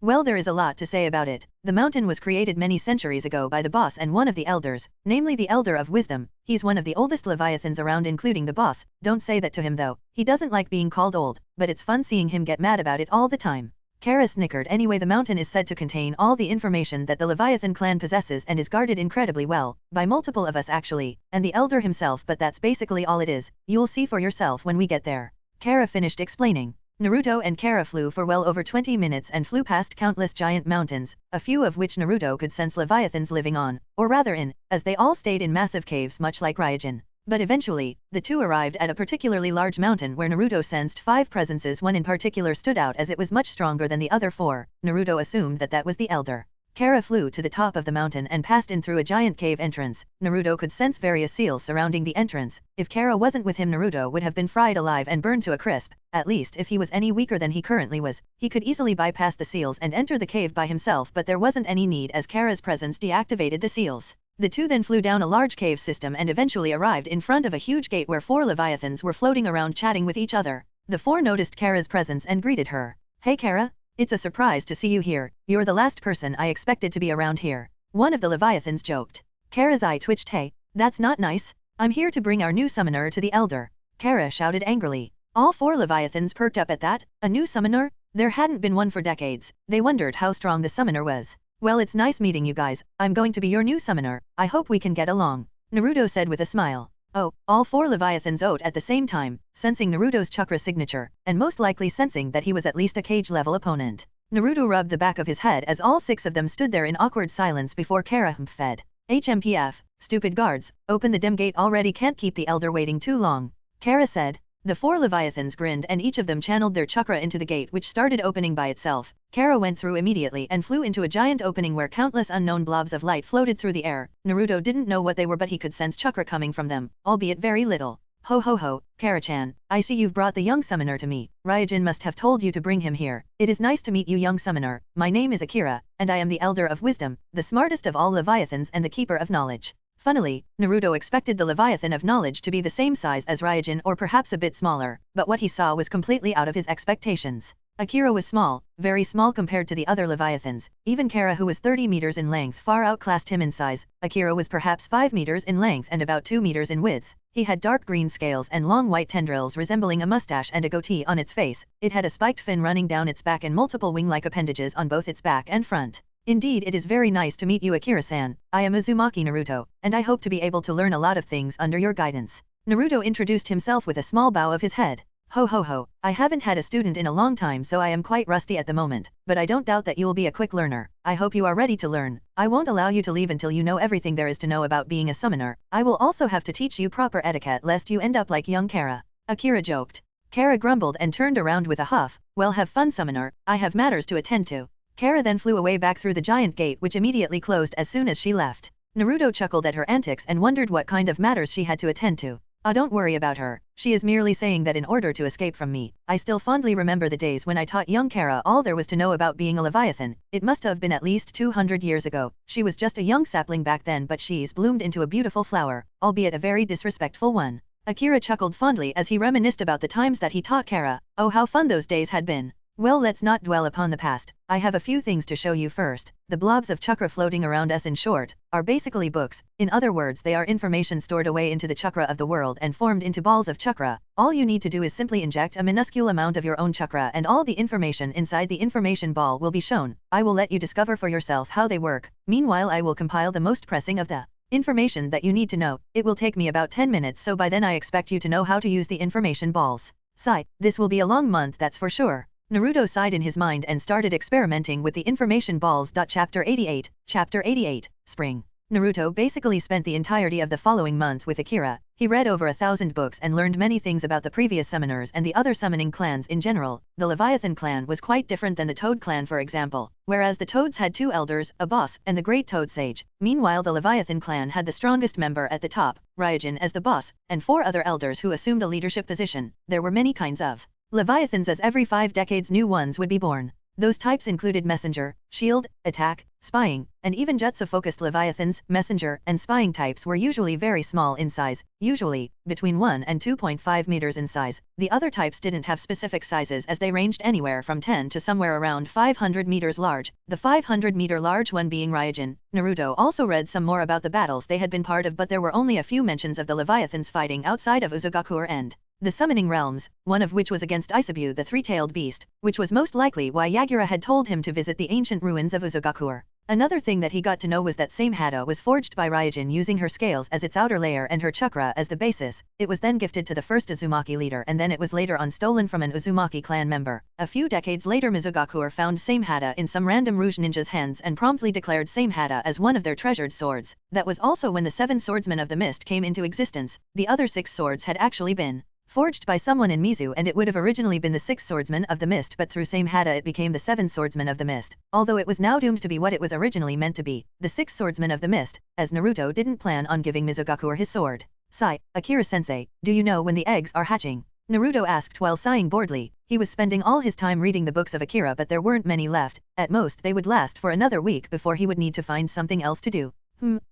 Well, there is a lot to say about it. The mountain was created many centuries ago by the boss and one of the elders, namely the Elder of Wisdom. He's one of the oldest Leviathans around including the boss. Don't say that to him though. He doesn't like being called old, but it's fun seeing him get mad about it all the time. Kara snickered. Anyway, the mountain is said to contain all the information that the Leviathan clan possesses and is guarded incredibly well, by multiple of us actually, and the Elder himself, but that's basically all it is. You'll see for yourself when we get there. Kara finished explaining. Naruto and Kara flew for well over 20 minutes and flew past countless giant mountains, a few of which Naruto could sense Leviathans living on, or rather in, as they all stayed in massive caves much like Ryujin. But eventually, the two arrived at a particularly large mountain where Naruto sensed 5 presences. One in particular stood out as it was much stronger than the other 4. Naruto assumed that that was the Elder. Kara flew to the top of the mountain and passed in through a giant cave entrance. Naruto could sense various seals surrounding the entrance. If Kara wasn't with him, Naruto would have been fried alive and burned to a crisp. At least if he was any weaker than he currently was, he could easily bypass the seals and enter the cave by himself, but there wasn't any need as Kara's presence deactivated the seals. The two then flew down a large cave system and eventually arrived in front of a huge gate where 4 Leviathans were floating around chatting with each other. The 4 noticed Kara's presence and greeted her. Hey Kara? It's a surprise to see you here. You're the last person I expected to be around here. One of the Leviathans joked. Kara's eye twitched. Hey, that's not nice. I'm here to bring our new summoner to the Elder. Kara shouted angrily. All 4 Leviathans perked up at that. A new summoner? There hadn't been one for decades. They wondered how strong the summoner was. Well, it's nice meeting you guys. I'm going to be your new summoner. I hope we can get along, Naruto said with a smile. Oh, all 4 Leviathans oath at the same time, sensing Naruto's chakra signature, and most likely sensing that he was at least a cage-level opponent. Naruto rubbed the back of his head as all 6 of them stood there in awkward silence before Kara fed. HMPF, stupid guards, open the dim gate already, can't keep the Elder waiting too long, Kara said. The 4 Leviathans grinned and each of them channeled their chakra into the gate, which started opening by itself. Kara went through immediately and flew into a giant opening where countless unknown blobs of light floated through the air. Naruto didn't know what they were, but he could sense chakra coming from them, albeit very little. Ho ho ho, Kara-chan, I see you've brought the young summoner to me. Ryujin must have told you to bring him here. It is nice to meet you, young summoner. My name is Akira, and I am the Elder of Wisdom, the smartest of all Leviathans and the Keeper of Knowledge. Funnily, Naruto expected the Leviathan of Knowledge to be the same size as Ryujin or perhaps a bit smaller, but what he saw was completely out of his expectations. Akira was small, very small compared to the other Leviathans. Even Kara, who was 30 meters in length, far outclassed him in size. Akira was perhaps 5 meters in length and about 2 meters in width. He had dark green scales and long white tendrils resembling a mustache and a goatee on its face. It had a spiked fin running down its back and multiple wing-like appendages on both its back and front. Indeed, it is very nice to meet you, Akira-san. I am Uzumaki Naruto, and I hope to be able to learn a lot of things under your guidance. Naruto introduced himself with a small bow of his head. Ho ho ho, I haven't had a student in a long time, so I am quite rusty at the moment, but I don't doubt that you will be a quick learner. I hope you are ready to learn. I won't allow you to leave until you know everything there is to know about being a summoner. I will also have to teach you proper etiquette lest you end up like young Kara. Akira joked. Kara grumbled and turned around with a huff. Well, have fun, summoner. I have matters to attend to. Kara then flew away back through the giant gate, which immediately closed as soon as she left. Naruto chuckled at her antics and wondered what kind of matters she had to attend to. Don't worry about her. She is merely saying that in order to escape from me. I still fondly remember the days when I taught young Kara all there was to know about being a Leviathan. It must have been at least 200 years ago. She was just a young sapling back then, but she's bloomed into a beautiful flower, albeit a very disrespectful one. Akira chuckled fondly as he reminisced about the times that he taught Kara. Oh, how fun those days had been. Well, let's not dwell upon the past. I have a few things to show you first. The blobs of chakra floating around us, in short, are basically books. In other words, they are information stored away into the chakra of the world and formed into balls of chakra. All you need to do is simply inject a minuscule amount of your own chakra and all the information inside the information ball will be shown. I will let you discover for yourself how they work. Meanwhile, I will compile the most pressing of the information that you need to know. It will take me about 10 minutes, so by then I expect you to know how to use the information balls. Sigh, this will be a long month, that's for sure. Naruto sighed in his mind and started experimenting with the information balls. Chapter 88, Chapter 88, Spring. Naruto basically spent the entirety of the following month with Akira. He read over 1,000 books and learned many things about the previous summoners and the other summoning clans in general. The Leviathan clan was quite different than the Toad clan, for example, whereas the Toads had 2 elders, a boss, and the Great Toad Sage. Meanwhile, the Leviathan clan had the strongest member at the top, Ryujin, as the boss, and 4 other elders who assumed a leadership position. There were many kinds of Leviathans, as every 5 decades new ones would be born. Those types included messenger, shield, attack, spying, and even jutsu-focused Leviathans. Messenger and spying types were usually very small in size, usually between 1 and 2.5 meters in size. The other types didn't have specific sizes, as they ranged anywhere from 10 to somewhere around 500 meters large, the 500-meter large one being Ryujin. Naruto also read some more about the battles they had been part of, but there were only a few mentions of the Leviathans fighting outside of Uzushiogakure and the summoning realms, one of which was against Isabu, the 3-tailed beast, which was most likely why Yagura had told him to visit the ancient ruins of Uzushiogakure. Another thing that he got to know was that same hada was forged by Ryujin using her scales as its outer layer and her chakra as the basis. It was then gifted to the first Uzumaki leader, and then it was later on stolen from an Uzumaki clan member. A few decades later, Mizugakure found same hada in some random Rouge ninja's hands and promptly declared same hada as one of their treasured swords. That was also when the 7 swordsmen of the mist came into existence. The other 6 swords had actually been forged by someone in Mizu, and it would have originally been the 6 swordsmen of the mist, but through same hada it became the 7 swordsmen of the mist, although it was now doomed to be what it was originally meant to be, the 6 swordsmen of the mist, as Naruto didn't plan on giving Mizugakure his sword. Sigh, Akira-sensei, do you know when the eggs are hatching? Naruto asked while sighing boredly. He was spending all his time reading the books of Akira, but there weren't many left. At most they would last for another week before he would need to find something else to do.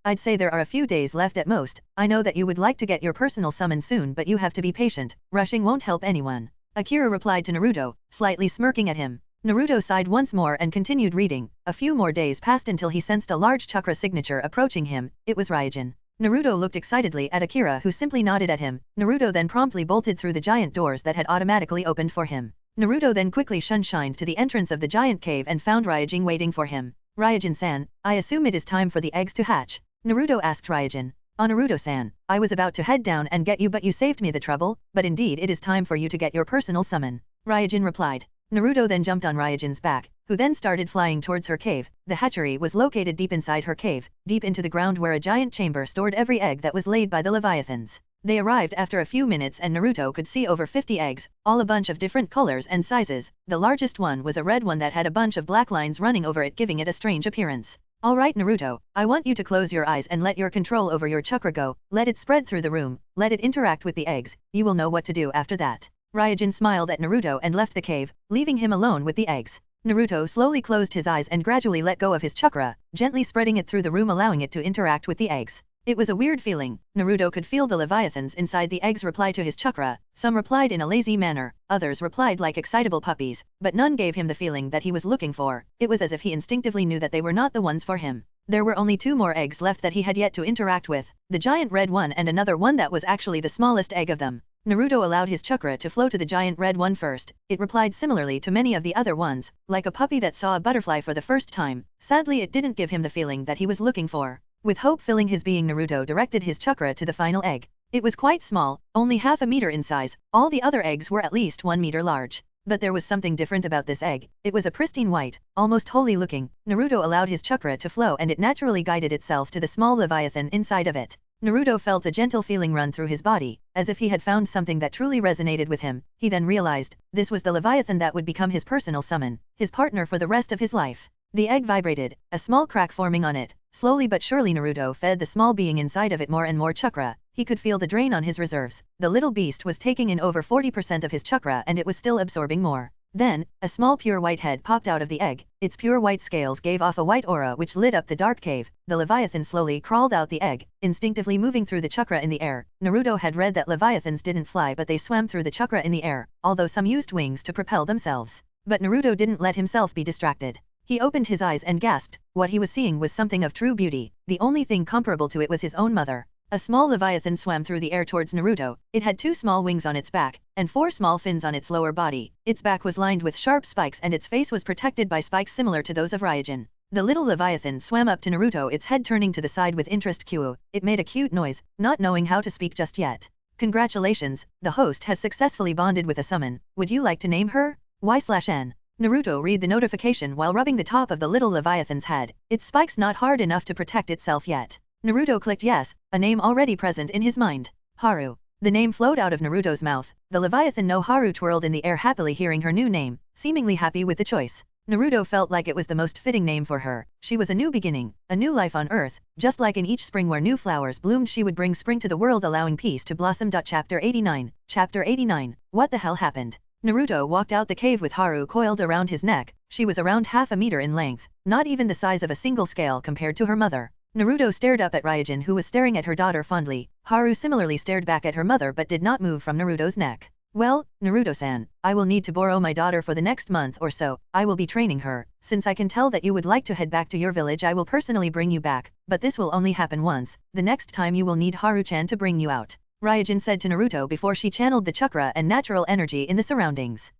I'd say there are a few days left at most. I know that you would like to get your personal summon soon, but you have to be patient. Rushing won't help anyone. Akira replied to Naruto, slightly smirking at him. Naruto sighed once more and continued reading. A few more days passed until he sensed a large chakra signature approaching him. It was Ryujin. Naruto looked excitedly at Akira, who simply nodded at him. Naruto then promptly bolted through the giant doors that had automatically opened for him. Naruto then quickly shunshined to the entrance of the giant cave and found Ryujin waiting for him. Ryujin-san, I assume it is time for the eggs to hatch? Naruto asked Ryujin. Naruto-san, I was about to head down and get you, but you saved me the trouble, but indeed it is time for you to get your personal summon. Ryujin replied. Naruto then jumped on Ryujin's back, who then started flying towards her cave. The hatchery was located deep inside her cave, deep into the ground where a giant chamber stored every egg that was laid by the Leviathans. They arrived after a few minutes and Naruto could see over 50 eggs, all a bunch of different colors and sizes. The largest one was a red one that had a bunch of black lines running over it, giving it a strange appearance. Alright Naruto, I want you to close your eyes and let your control over your chakra go. Let it spread through the room, let it interact with the eggs, you will know what to do after that. Ryujin smiled at Naruto and left the cave, leaving him alone with the eggs. Naruto slowly closed his eyes and gradually let go of his chakra, gently spreading it through the room, allowing it to interact with the eggs. It was a weird feeling. Naruto could feel the Leviathans inside the eggs reply to his chakra. Some replied in a lazy manner, others replied like excitable puppies, but none gave him the feeling that he was looking for. It was as if he instinctively knew that they were not the ones for him. There were only 2 more eggs left that he had yet to interact with, the giant red one and another one that was actually the smallest egg of them. Naruto allowed his chakra to flow to the giant red one first. It replied similarly to many of the other ones, like a puppy that saw a butterfly for the first time. Sadly, it didn't give him the feeling that he was looking for. With hope filling his being, Naruto directed his chakra to the final egg. It was quite small, only half a meter in size. All the other eggs were at least 1 meter large. But there was something different about this egg. It was a pristine white, almost holy looking. Naruto allowed his chakra to flow and it naturally guided itself to the small Leviathan inside of it. Naruto felt a gentle feeling run through his body, as if he had found something that truly resonated with him. He then realized, this was the Leviathan that would become his personal summon, his partner for the rest of his life. The egg vibrated, a small crack forming on it. Slowly but surely Naruto fed the small being inside of it more and more chakra. He could feel the drain on his reserves. The little beast was taking in over 40% of his chakra and it was still absorbing more. Then, a small pure white head popped out of the egg. Its pure white scales gave off a white aura which lit up the dark cave. The Leviathan slowly crawled out the egg, instinctively moving through the chakra in the air. Naruto had read that Leviathans didn't fly but they swam through the chakra in the air, although some used wings to propel themselves. But Naruto didn't let himself be distracted. He opened his eyes and gasped. What he was seeing was something of true beauty. The only thing comparable to it was his own mother. A small Leviathan swam through the air towards Naruto. It had 2 small wings on its back, and 4 small fins on its lower body. Its back was lined with sharp spikes and its face was protected by spikes similar to those of Ryujin. The little Leviathan swam up to Naruto, its head turning to the side with interest. It made a cute noise, not knowing how to speak just yet. Congratulations, the host has successfully bonded with a summon. Would you like to name her? Y/N. Naruto read the notification while rubbing the top of the little Leviathan's head. Its spikes not hard enough to protect itself yet. Naruto clicked yes, a name already present in his mind. Haru. The name flowed out of Naruto's mouth. The Leviathan no Haru twirled in the air happily hearing her new name, seemingly happy with the choice. Naruto felt like it was the most fitting name for her. She was a new beginning, a new life on earth. Just like in each spring where new flowers bloomed, she would bring spring to the world, allowing peace to blossom. Chapter 89. Chapter 89. What the hell happened? Naruto walked out the cave with Haru coiled around his neck. She was around half a meter in length, not even the size of a single scale compared to her mother. Naruto stared up at Ryujin, who was staring at her daughter fondly. Haru similarly stared back at her mother but did not move from Naruto's neck. Well, Naruto-san, I will need to borrow my daughter for the next month or so. I will be training her. Since I can tell that you would like to head back to your village, I will personally bring you back, but this will only happen once. The next time you will need Haru-chan to bring you out. Ryujin said to Naruto before she channeled the chakra and natural energy in the surroundings.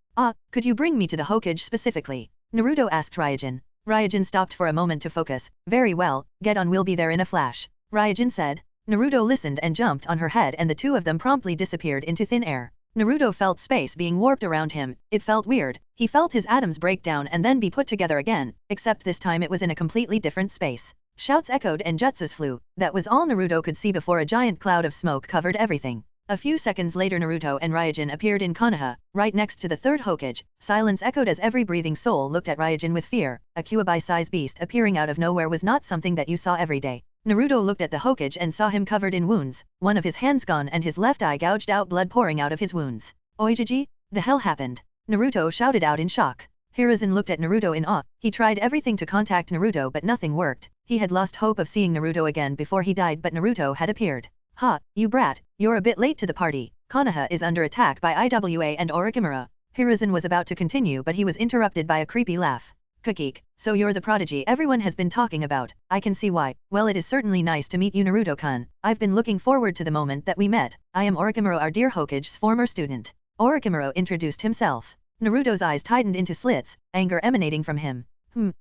Could you bring me to the Hokage specifically? Naruto asked Ryujin. Ryujin stopped for a moment to focus. Very well, get on, we'll be there in a flash. Ryujin said. Naruto listened and jumped on her head and the two of them promptly disappeared into thin air. Naruto felt space being warped around him. It felt weird. He felt his atoms break down and then be put together again, except this time it was in a completely different space. Shouts echoed and jutsus flew. That was all Naruto could see before a giant cloud of smoke covered everything. A few seconds later Naruto and Ryujin appeared in Konoha, right next to the third Hokage. Silence echoed as every breathing soul looked at Ryujin with fear. A Kyuubi-size beast appearing out of nowhere was not something that you saw every day. Naruto looked at the Hokage and saw him covered in wounds, one of his hands gone and his left eye gouged out, blood pouring out of his wounds. Oijiji? The hell happened? Naruto shouted out in shock. Hiruzen looked at Naruto in awe. He tried everything to contact Naruto but nothing worked. He had lost hope of seeing Naruto again before he died, but Naruto had appeared. Ha, you brat, you're a bit late to the party. Konoha is under attack by Iwa and Orochimaru. Hiruzen was about to continue but he was interrupted by a creepy laugh. Kakik, so you're the prodigy everyone has been talking about. I can see why. Well, it is certainly nice to meet you, Naruto-kun. I've been looking forward to the moment that we met. I am Orochimaru, our dear Hokage's former student. Orochimaru introduced himself. Naruto's eyes tightened into slits, anger emanating from him.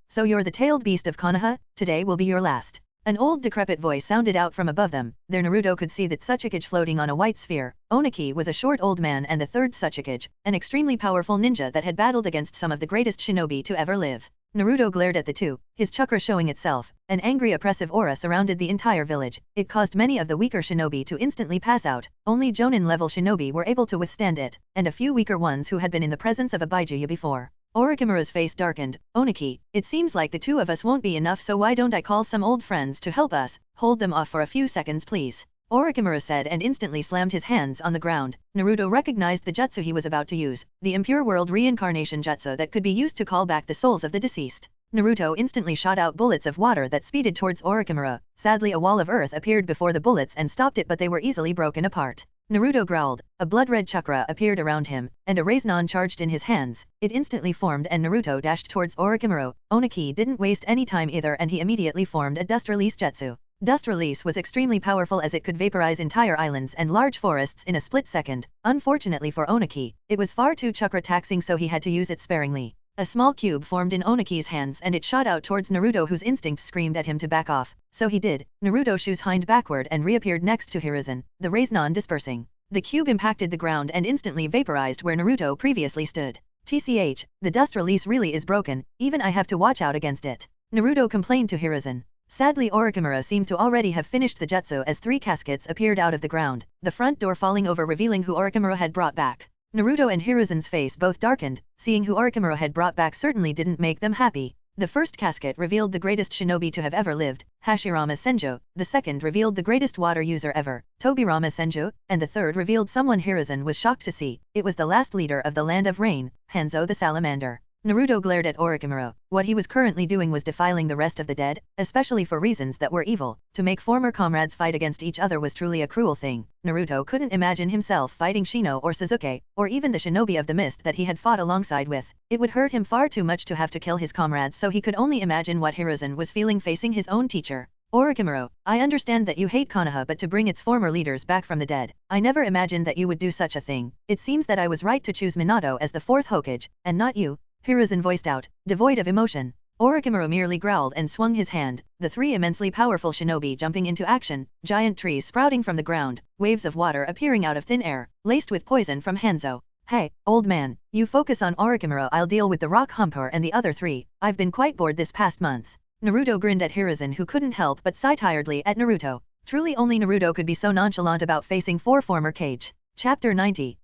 So you're the tailed beast of Konoha? Today will be your last. An old decrepit voice sounded out from above them. There Naruto could see that Tsuchikage floating on a white sphere. Oniki was a short old man and the third Tsuchikage, an extremely powerful ninja that had battled against some of the greatest shinobi to ever live. Naruto glared at the two, his chakra showing itself. An angry oppressive aura surrounded the entire village. It caused many of the weaker shinobi to instantly pass out. Only Jonin-level shinobi were able to withstand it, and a few weaker ones who had been in the presence of a Baijuya before. Orochimaru's face darkened. Oniki, it seems like the two of us won't be enough, so why don't I call some old friends to help us? Hold them off for a few seconds please. Orochimaru said and instantly slammed his hands on the ground. Naruto recognized the jutsu he was about to use, the impure world reincarnation jutsu that could be used to call back the souls of the deceased. Naruto instantly shot out bullets of water that speeded towards Orochimaru. Sadly, a wall of earth appeared before the bullets and stopped it, but they were easily broken apart. Naruto growled. A blood-red chakra appeared around him, and a Rasengan charged in his hands. It instantly formed and Naruto dashed towards Orochimaru. Oniki didn't waste any time either and he immediately formed a dust release jutsu. Dust release was extremely powerful as it could vaporize entire islands and large forests in a split second. Unfortunately for Oniki, it was far too chakra taxing, so he had to use it sparingly. A small cube formed in Oniki's hands and it shot out towards Naruto, whose instincts screamed at him to back off. So he did. Naruto shoes hind backward and reappeared next to Hiruzen, the rays non-dispersing. The cube impacted the ground and instantly vaporized where Naruto previously stood. TCH, the dust release really is broken, even I have to watch out against it. Naruto complained to Hiruzen. Sadly, Orochimaru seemed to already have finished the jutsu as 3 caskets appeared out of the ground, the front door falling over, revealing who Orochimaru had brought back. Naruto and Hiruzen's face both darkened. Seeing who Orochimaru had brought back certainly didn't make them happy. The first casket revealed the greatest shinobi to have ever lived, Hashirama Senju, the second revealed the greatest water user ever, Tobirama Senju, and the third revealed someone Hiruzen was shocked to see. It was the last leader of the Land of Rain, Hanzo the Salamander. Naruto glared at Orochimaru. What he was currently doing was defiling the rest of the dead, especially for reasons that were evil. To make former comrades fight against each other was truly a cruel thing. Naruto couldn't imagine himself fighting Shino or Sasuke, or even the shinobi of the mist that he had fought alongside with. It would hurt him far too much to have to kill his comrades, so he could only imagine what Hiruzen was feeling facing his own teacher. Orochimaru, I understand that you hate Konoha, but to bring its former leaders back from the dead, I never imagined that you would do such a thing. It seems that I was right to choose Minato as the 4th Hokage, and not you. Hiruzen voiced out, devoid of emotion. Orochimaru merely growled and swung his hand, the 3 immensely powerful shinobi jumping into action, giant trees sprouting from the ground, waves of water appearing out of thin air, laced with poison from Hanzo. Hey, old man, you focus on Orochimaru, I'll deal with the rock humper and the other 3, I've been quite bored this past month. Naruto grinned at Hiruzen, who couldn't help but sigh tiredly at Naruto. Truly only Naruto could be so nonchalant about facing 4 former Kage. Chapter 90,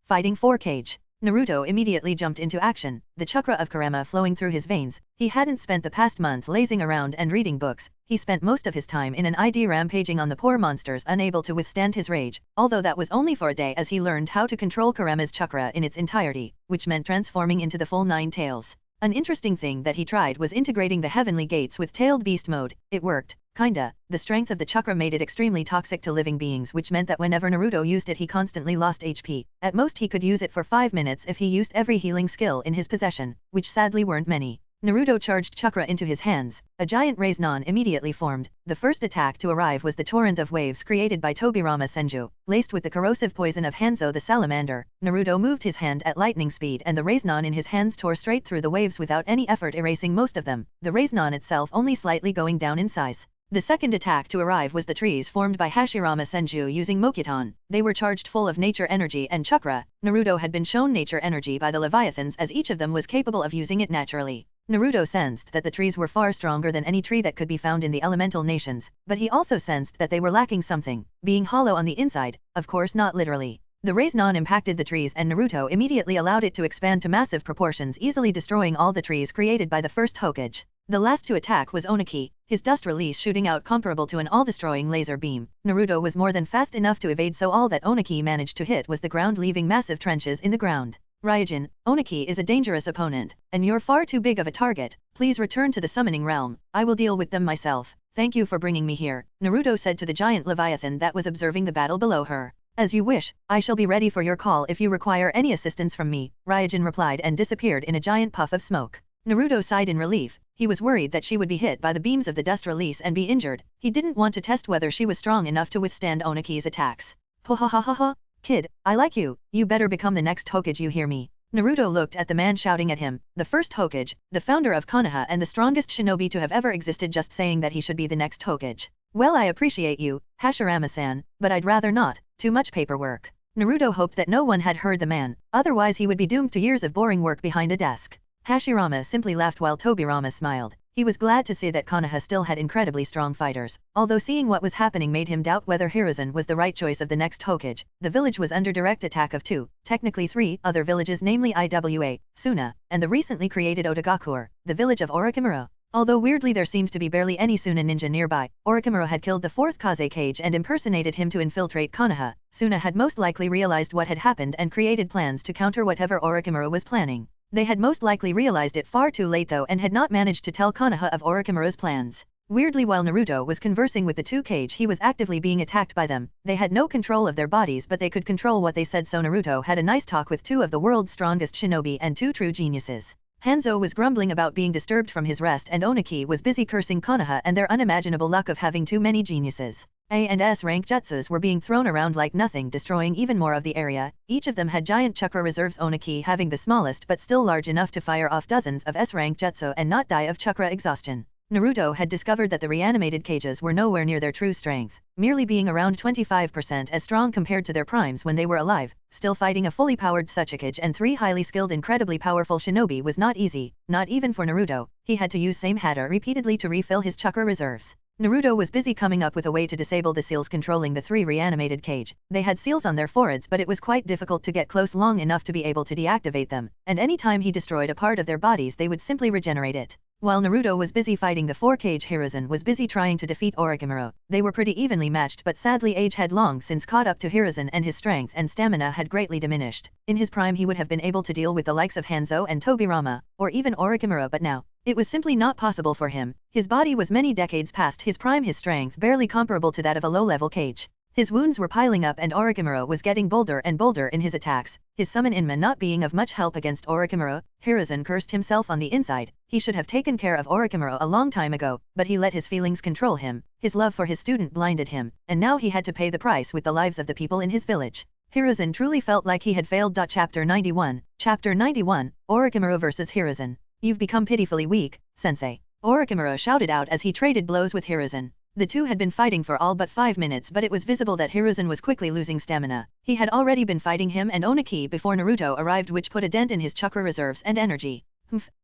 Fighting 4 Kage. Naruto immediately jumped into action, the chakra of Kurama flowing through his veins. He hadn't spent the past month lazing around and reading books. He spent most of his time in an ID rampaging on the poor monsters unable to withstand his rage, although that was only for a day, as he learned how to control Kurama's chakra in its entirety, which meant transforming into the full 9 tails. An interesting thing that he tried was integrating the heavenly gates with tailed beast mode. It worked. Kinda. The strength of the chakra made it extremely toxic to living beings, which meant that whenever Naruto used it he constantly lost HP. At most he could use it for 5 minutes if he used every healing skill in his possession, which sadly weren't many. Naruto charged chakra into his hands. A giant Raiznon immediately formed. The first attack to arrive was the torrent of waves created by Tobirama Senju, laced with the corrosive poison of Hanzo the Salamander. Naruto moved his hand at lightning speed and the Raiznon in his hands tore straight through the waves without any effort, erasing most of them, the Raiznon itself only slightly going down in size. The second attack to arrive was the trees formed by Hashirama Senju using Mokiton. They were charged full of nature energy and chakra. Naruto had been shown nature energy by the Leviathans, as each of them was capable of using it naturally. Naruto sensed that the trees were far stronger than any tree that could be found in the elemental nations, but he also sensed that they were lacking something, being hollow on the inside, of course not literally. The Raiznon impacted the trees and Naruto immediately allowed it to expand to massive proportions, easily destroying all the trees created by the first Hokage. The last to attack was Oniki, his dust release shooting out comparable to an all-destroying laser beam. Naruto was more than fast enough to evade, so all that Oniki managed to hit was the ground, leaving massive trenches in the ground. Ryujin, Oniki is a dangerous opponent, and you're far too big of a target. Please return to the summoning realm. I will deal with them myself. Thank you for bringing me here, Naruto said to the giant Leviathan that was observing the battle below her. As you wish, I shall be ready for your call if you require any assistance from me, Ryujin replied and disappeared in a giant puff of smoke. Naruto sighed in relief. He was worried that she would be hit by the beams of the dust release and be injured. He didn't want to test whether she was strong enough to withstand Oniki's attacks. Pohahahaha, kid, I like you. You better become the next Hokage, you hear me? Naruto looked at the man shouting at him, the first Hokage, the founder of Konoha and the strongest shinobi to have ever existed, just saying that he should be the next Hokage. Well, I appreciate you, Hashirama-san, but I'd rather not. Too much paperwork. Naruto hoped that no one had heard the man, otherwise he would be doomed to years of boring work behind a desk. Hashirama simply laughed while Tobirama smiled. He was glad to see that Konoha still had incredibly strong fighters, although seeing what was happening made him doubt whether Hiruzen was the right choice of the next Hokage. The village was under direct attack of 2, technically 3, other villages, namely Iwa, Suna, and the recently created Iwagakure, the village of Orochimaru. Although weirdly there seemed to be barely any Suna ninja nearby, Orochimaru had killed the 4th Kage and impersonated him to infiltrate Konoha. Suna had most likely realized what had happened and created plans to counter whatever Orochimaru was planning. They had most likely realized it far too late though and had not managed to tell Konoha of Orochimaru's plans. Weirdly, while Naruto was conversing with the 2 Kage, he was actively being attacked by them. They had no control of their bodies, but they could control what they said, so Naruto had a nice talk with 2 of the world's strongest shinobi and 2 true geniuses. Hanzo was grumbling about being disturbed from his rest and Oniki was busy cursing Konoha and their unimaginable luck of having too many geniuses. A and S rank jutsus were being thrown around like nothing, destroying even more of the area. Each of them had giant chakra reserves, Oniki having the smallest but still large enough to fire off dozens of S rank jutsu and not die of chakra exhaustion. Naruto had discovered that the reanimated cages were nowhere near their true strength, merely being around 25% as strong compared to their primes when they were alive. Still, fighting a fully powered Tsuchikage and 3 highly skilled incredibly powerful shinobi was not easy, not even for Naruto. He had to use same hata repeatedly to refill his chakra reserves. Naruto was busy coming up with a way to disable the seals controlling the 3 reanimated cage. They had seals on their foreheads, but it was quite difficult to get close long enough to be able to deactivate them, and any time he destroyed a part of their bodies they would simply regenerate it. While Naruto was busy fighting the 4-cage, Hiruzen was busy trying to defeat Orochimaru. They were pretty evenly matched, but sadly age had long since caught up to Hiruzen and his strength and stamina had greatly diminished. In his prime he would have been able to deal with the likes of Hanzo and Tobirama, or even Orochimaru, but now, it was simply not possible for him. His body was many decades past his prime, his strength barely comparable to that of a low-level cage. His wounds were piling up and Orochimaru was getting bolder and bolder in his attacks. His summon Inma not being of much help against Orochimaru, Hiruzen cursed himself on the inside. He should have taken care of Orochimaru a long time ago, but he let his feelings control him. His love for his student blinded him, and now he had to pay the price with the lives of the people in his village. Hiruzen truly felt like he had failed. Chapter 91. Chapter 91, Orochimaru vs. Hiruzen. You've become pitifully weak, sensei. Orochimaru shouted out as he traded blows with Hiruzen. The two had been fighting for all but 5 minutes, but it was visible that Hiruzen was quickly losing stamina. He had already been fighting him and Oniki before Naruto arrived, which put a dent in his chakra reserves and energy.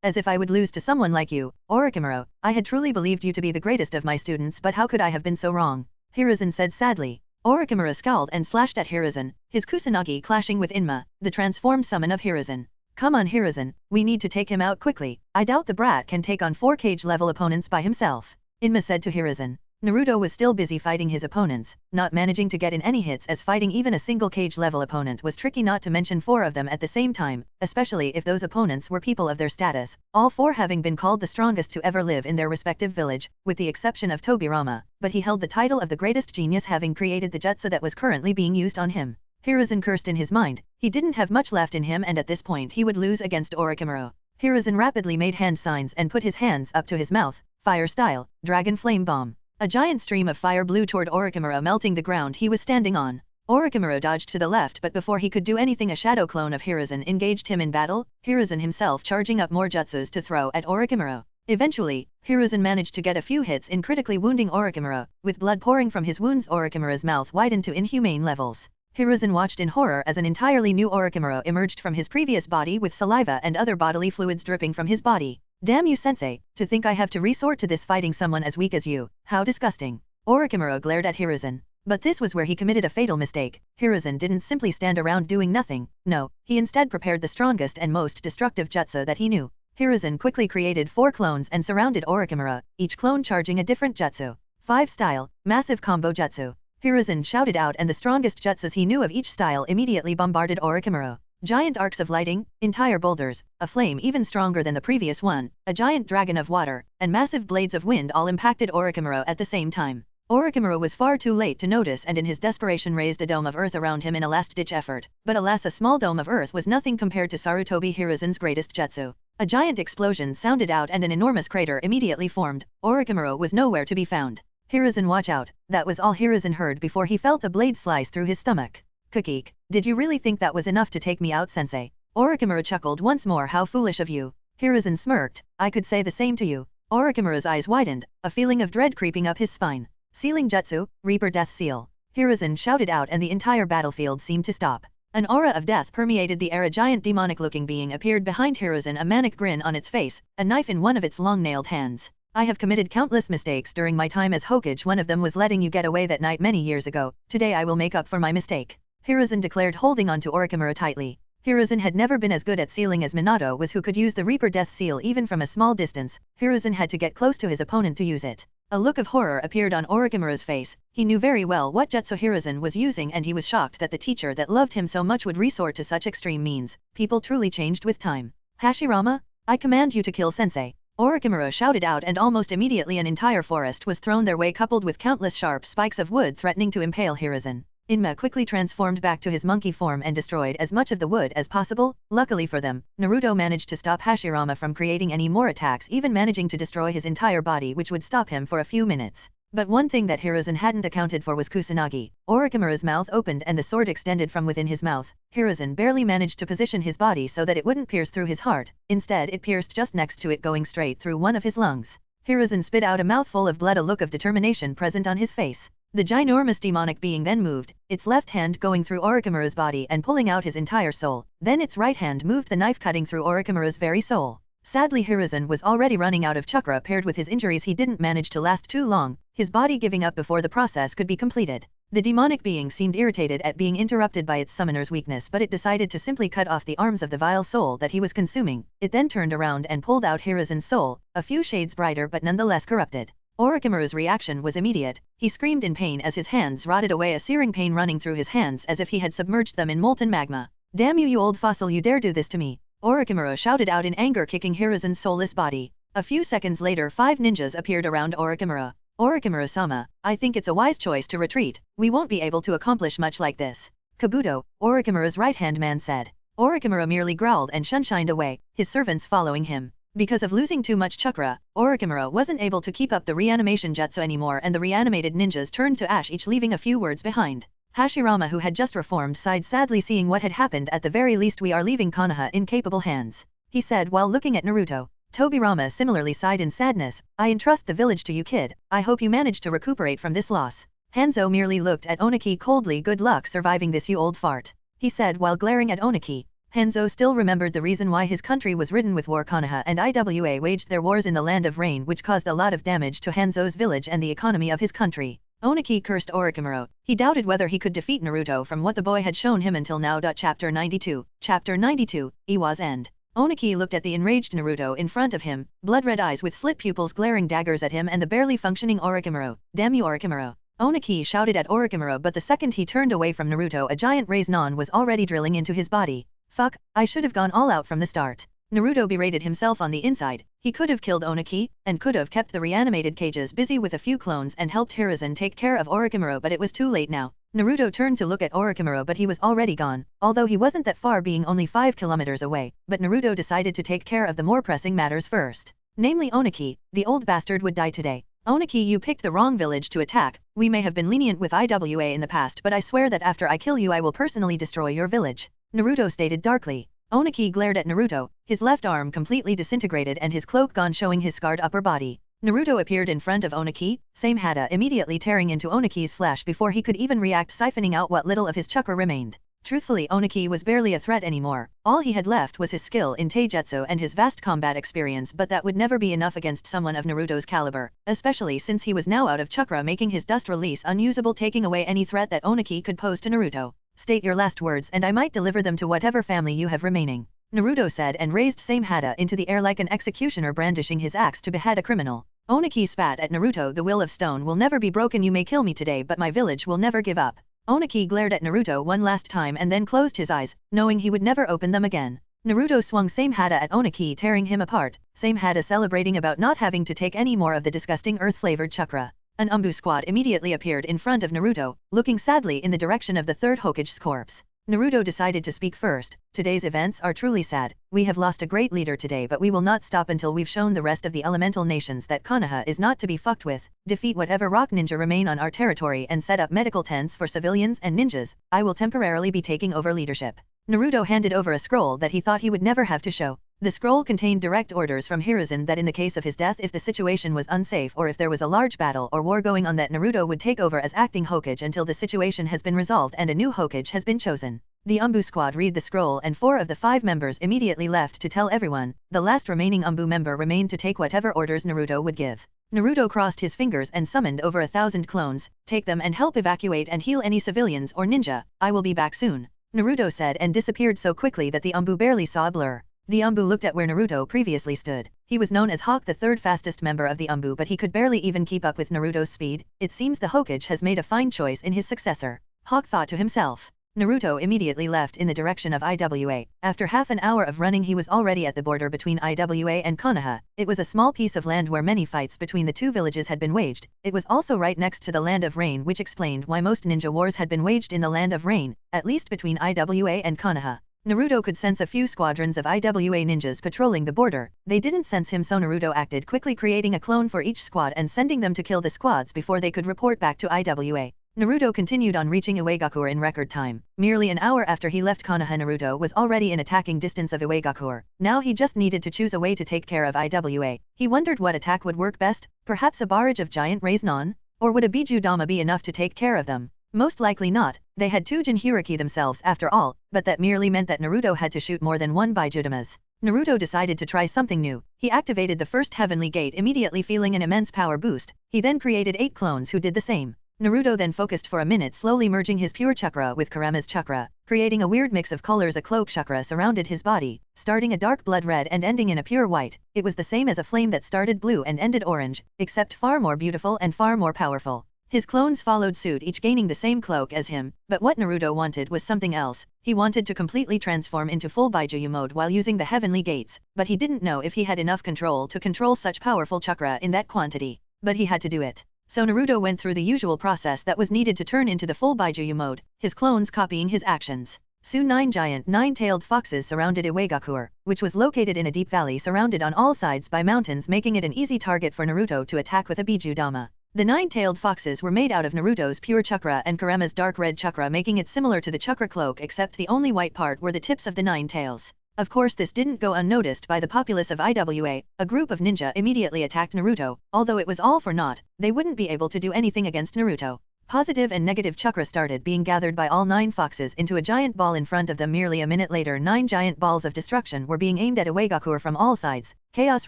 As if I would lose to someone like you, Orochimaru. I had truly believed you to be the greatest of my students, but how could I have been so wrong? Hiruzen said sadly. Orochimaru scowled and slashed at Hiruzen, his Kusanagi clashing with Inma, the transformed summon of Hiruzen. Come on Hiruzen, we need to take him out quickly. I doubt the brat can take on 4-cage level opponents by himself, Inma said to Hiruzen. Naruto was still busy fighting his opponents, not managing to get in any hits, as fighting even a single cage level opponent was tricky, not to mention 4 of them at the same time, especially if those opponents were people of their status, all 4 having been called the strongest to ever live in their respective village, with the exception of Tobirama, but he held the title of the greatest genius, having created the jutsu that was currently being used on him. Hiruzen cursed in his mind. He didn't have much left in him and at this point he would lose against Orochimaru. Hiruzen rapidly made hand signs and put his hands up to his mouth, fire style, dragon flame bomb. A giant stream of fire blew toward Orochimaru, melting the ground he was standing on. Orochimaru dodged to the left, but before he could do anything a shadow clone of Hiruzen engaged him in battle, Hiruzen himself charging up more jutsus to throw at Orochimaru. Eventually, Hiruzen managed to get a few hits in critically wounding Orochimaru. With blood pouring from his wounds, Orochimaru's mouth widened to inhumane levels. Hiruzen watched in horror as an entirely new Orochimaru emerged from his previous body with saliva and other bodily fluids dripping from his body. Damn you sensei, to think I have to resort to this fighting someone as weak as you, how disgusting. Orochimaru glared at Hiruzen. But this was where he committed a fatal mistake. Hiruzen didn't simply stand around doing nothing, no, he instead prepared the strongest and most destructive jutsu that he knew. Hiruzen quickly created 4 clones and surrounded Orochimaru, each clone charging a different jutsu. 5 style, massive combo jutsu. Hiruzen shouted out and the strongest jutsus he knew of each style immediately bombarded Orochimaru. Giant arcs of lighting, entire boulders, a flame even stronger than the previous one, a giant dragon of water, and massive blades of wind all impacted Orochimaru at the same time. Orochimaru was far too late to notice and in his desperation raised a dome of earth around him in a last-ditch effort, but alas, a small dome of earth was nothing compared to Sarutobi Hiruzen's greatest jutsu. A giant explosion sounded out and an enormous crater immediately formed. Orochimaru was nowhere to be found. Hiruzen, watch out, that was all Hiruzen heard before he felt a blade slice through his stomach. Kukik, did you really think that was enough to take me out, sensei? Orochimaru chuckled once more. How foolish of you. Hiruzen smirked. I could say the same to you. Orochimaru's eyes widened, a feeling of dread creeping up his spine. Sealing jutsu, Reaper Death Seal. Hiruzen shouted out and the entire battlefield seemed to stop. An aura of death permeated the air. A giant demonic-looking being appeared behind Hiruzen, a manic grin on its face, a knife in one of its long-nailed hands. I have committed countless mistakes during my time as Hokage. One of them was letting you get away that night many years ago. Today I will make up for my mistake, Hiruzen declared, holding on to Orochimaru tightly. Hiruzen had never been as good at sealing as Minato was, who could use the Reaper Death Seal even from a small distance. Hiruzen had to get close to his opponent to use it. A look of horror appeared on Orochimaru's face. He knew very well what jutsu Hiruzen was using and he was shocked that the teacher that loved him so much would resort to such extreme means. People truly changed with time. Hashirama, I command you to kill sensei. Orochimaru shouted out and almost immediately an entire forest was thrown their way, coupled with countless sharp spikes of wood threatening to impale Hiruzen. Inma quickly transformed back to his monkey form and destroyed as much of the wood as possible. Luckily for them, Naruto managed to stop Hashirama from creating any more attacks, even managing to destroy his entire body, which would stop him for a few minutes. But one thing that Hiruzen hadn't accounted for was Kusanagi. Orochimaru's mouth opened and the sword extended from within his mouth. Hiruzen barely managed to position his body so that it wouldn't pierce through his heart. Instead, it pierced just next to it, going straight through one of his lungs. Hiruzen spit out a mouthful of blood, a look of determination present on his face. The ginormous demonic being then moved, its left hand going through Orochimaru's body and pulling out his entire soul. Then its right hand moved the knife, cutting through Orochimaru's very soul. Sadly, Hiruzen was already running out of chakra. Paired with his injuries, he didn't manage to last too long, his body giving up before the process could be completed. The demonic being seemed irritated at being interrupted by its summoner's weakness, but it decided to simply cut off the arms of the vile soul that he was consuming. It then turned around and pulled out Hiruzen's soul, a few shades brighter but nonetheless corrupted. Orochimaru's reaction was immediate. He screamed in pain as his hands rotted away, a searing pain running through his hands as if he had submerged them in molten magma. "Damn you, you old fossil, you dare do this to me!" Orochimaru shouted out in anger, kicking Hiruzen's soulless body. A few seconds later, 5 ninjas appeared around Orochimaru. "Orochimaru-sama, I think it's a wise choice to retreat. We won't be able to accomplish much like this." "Kabuto," Orochimaru's right-hand man said. Orochimaru merely growled and shunshined away, his servants following him. Because of losing too much chakra, Orochimaru wasn't able to keep up the reanimation jutsu anymore, and the reanimated ninjas turned to ash, each leaving a few words behind. Hashirama, who had just reformed, sighed sadly, seeing what had happened. "At the very least, we are leaving Konoha in capable hands," he said while looking at Naruto. Tobirama similarly sighed in sadness. "I entrust the village to you, kid. I hope you manage to recuperate from this loss." Hanzo merely looked at Oniki coldly. "Good luck surviving this, you old fart," he said while glaring at Oniki. Hanzo still remembered the reason why his country was ridden with war. Konoha and Iwa waged their wars in the Land of Rain, which caused a lot of damage to Hanzo's village and the economy of his country. Oniki cursed Orochimaru. He doubted whether he could defeat Naruto from what the boy had shown him until now. Chapter 92. Chapter 92, Iwa's End. Oniki looked at the enraged Naruto in front of him, blood-red eyes with slit pupils glaring daggers at him, and the barely functioning Orochimaru. "Damn you, Orochimaru!" Oniki shouted at Orochimaru, but the second he turned away from Naruto, a giant Raise-Non was already drilling into his body. "Fuck, I should have gone all out from the start." Naruto berated himself on the inside. He could have killed Oniki, and could have kept the reanimated cages busy with a few clones and helped Hiruzen take care of Orochimaru, but it was too late now. Naruto turned to look at Orochimaru, but he was already gone, although he wasn't that far, being only 5 kilometers away. But Naruto decided to take care of the more pressing matters first. Namely Oniki. The old bastard would die today. "Oniki, you picked the wrong village to attack. We may have been lenient with Iwa in the past, but I swear that after I kill you I will personally destroy your village," Naruto stated darkly. Oniki glared at Naruto, his left arm completely disintegrated and his cloak gone, showing his scarred upper body. Naruto appeared in front of Oniki, same Hada immediately tearing into Oniki's flesh before he could even react, siphoning out what little of his chakra remained. Truthfully, Oniki was barely a threat anymore. All he had left was his skill in taijutsu and his vast combat experience, but that would never be enough against someone of Naruto's caliber, especially since he was now out of chakra, making his dust release unusable, taking away any threat that Oniki could pose to Naruto. "State your last words and I might deliver them to whatever family you have remaining," Naruto said, and raised same Hada into the air like an executioner brandishing his axe to behead a criminal. Oniki spat at Naruto. "The will of stone will never be broken. You may kill me today, but my village will never give up." Oniki glared at Naruto one last time and then closed his eyes, knowing he would never open them again. Naruto swung same Hada at Oniki, tearing him apart, same Hada celebrating about not having to take any more of the disgusting earth-flavored chakra. An Umbu squad immediately appeared in front of Naruto, looking sadly in the direction of the third Hokage's corpse. Naruto decided to speak first. "Today's events are truly sad. We have lost a great leader today, but we will not stop until we've shown the rest of the elemental nations that Konoha is not to be fucked with. Defeat whatever rock ninja remain on our territory and set up medical tents for civilians and ninjas. I will temporarily be taking over leadership." Naruto handed over a scroll that he thought he would never have to show. The scroll contained direct orders from Hiruzen that in the case of his death, if the situation was unsafe or if there was a large battle or war going on, that Naruto would take over as acting Hokage until the situation has been resolved and a new Hokage has been chosen. The Umbu squad read the scroll and 4 of the 5 members immediately left to tell everyone. The last remaining Umbu member remained to take whatever orders Naruto would give. Naruto crossed his fingers and summoned over 1,000 clones. "Take them and help evacuate and heal any civilians or ninja. I will be back soon," Naruto said, and disappeared so quickly that the Umbu barely saw a blur. The Umbu looked at where Naruto previously stood. He was known as Hawk, the 3rd fastest member of the Umbu, but he could barely even keep up with Naruto's speed. It seems the Hokage has made a fine choice in his successor, Hawk thought to himself. Naruto immediately left in the direction of Iwa. After half an hour of running he was already at the border between Iwa and Konoha. It was a small piece of land where many fights between the two villages had been waged. It was also right next to the Land of Rain, which explained why most ninja wars had been waged in the Land of Rain, at least between Iwa and Konoha. Naruto could sense a few squadrons of Iwa ninjas patrolling the border. They didn't sense him, so Naruto acted quickly, creating a clone for each squad and sending them to kill the squads before they could report back to Iwa. Naruto continued on, reaching Iwagakure in record time. Merely an hour after he left Konoha, Naruto was already in attacking distance of Iwagakure. Now he just needed to choose a way to take care of Iwa. He wondered what attack would work best, perhaps a barrage of giant rays non? Or would a Bijudama be enough to take care of them? Most likely not. They had two Jinchuriki themselves after all, but that merely meant that Naruto had to shoot more than one Bijudamas. Naruto decided to try something new. He activated the first heavenly gate, immediately feeling an immense power boost. He then created 8 clones who did the same. Naruto then focused for a minute, slowly merging his pure chakra with Kurama's chakra, creating a weird mix of colors. A cloak chakra surrounded his body, starting a dark blood red and ending in a pure white. It was the same as a flame that started blue and ended orange, except far more beautiful and far more powerful. His clones followed suit, each gaining the same cloak as him, but what Naruto wanted was something else. He wanted to completely transform into full Baijuyu mode while using the heavenly gates, but he didn't know if he had enough control to control such powerful chakra in that quantity. But he had to do it. So Naruto went through the usual process that was needed to turn into the full Baijuyu mode, his clones copying his actions. Soon 9 giant 9-tailed foxes surrounded Iwagakure, which was located in a deep valley surrounded on all sides by mountains, making it an easy target for Naruto to attack with a Bijudama. The 9-tailed foxes were made out of Naruto's pure chakra and Kurama's dark red chakra, making it similar to the chakra cloak, except the only white part were the tips of the 9 tails. Of course, this didn't go unnoticed by the populace of Iwa. A group of ninja immediately attacked Naruto. Although it was all for naught, they wouldn't be able to do anything against Naruto. Positive and negative chakra started being gathered by all 9 foxes into a giant ball in front of them. Merely a minute later, 9 giant balls of destruction were being aimed at Iwagakure from all sides. Chaos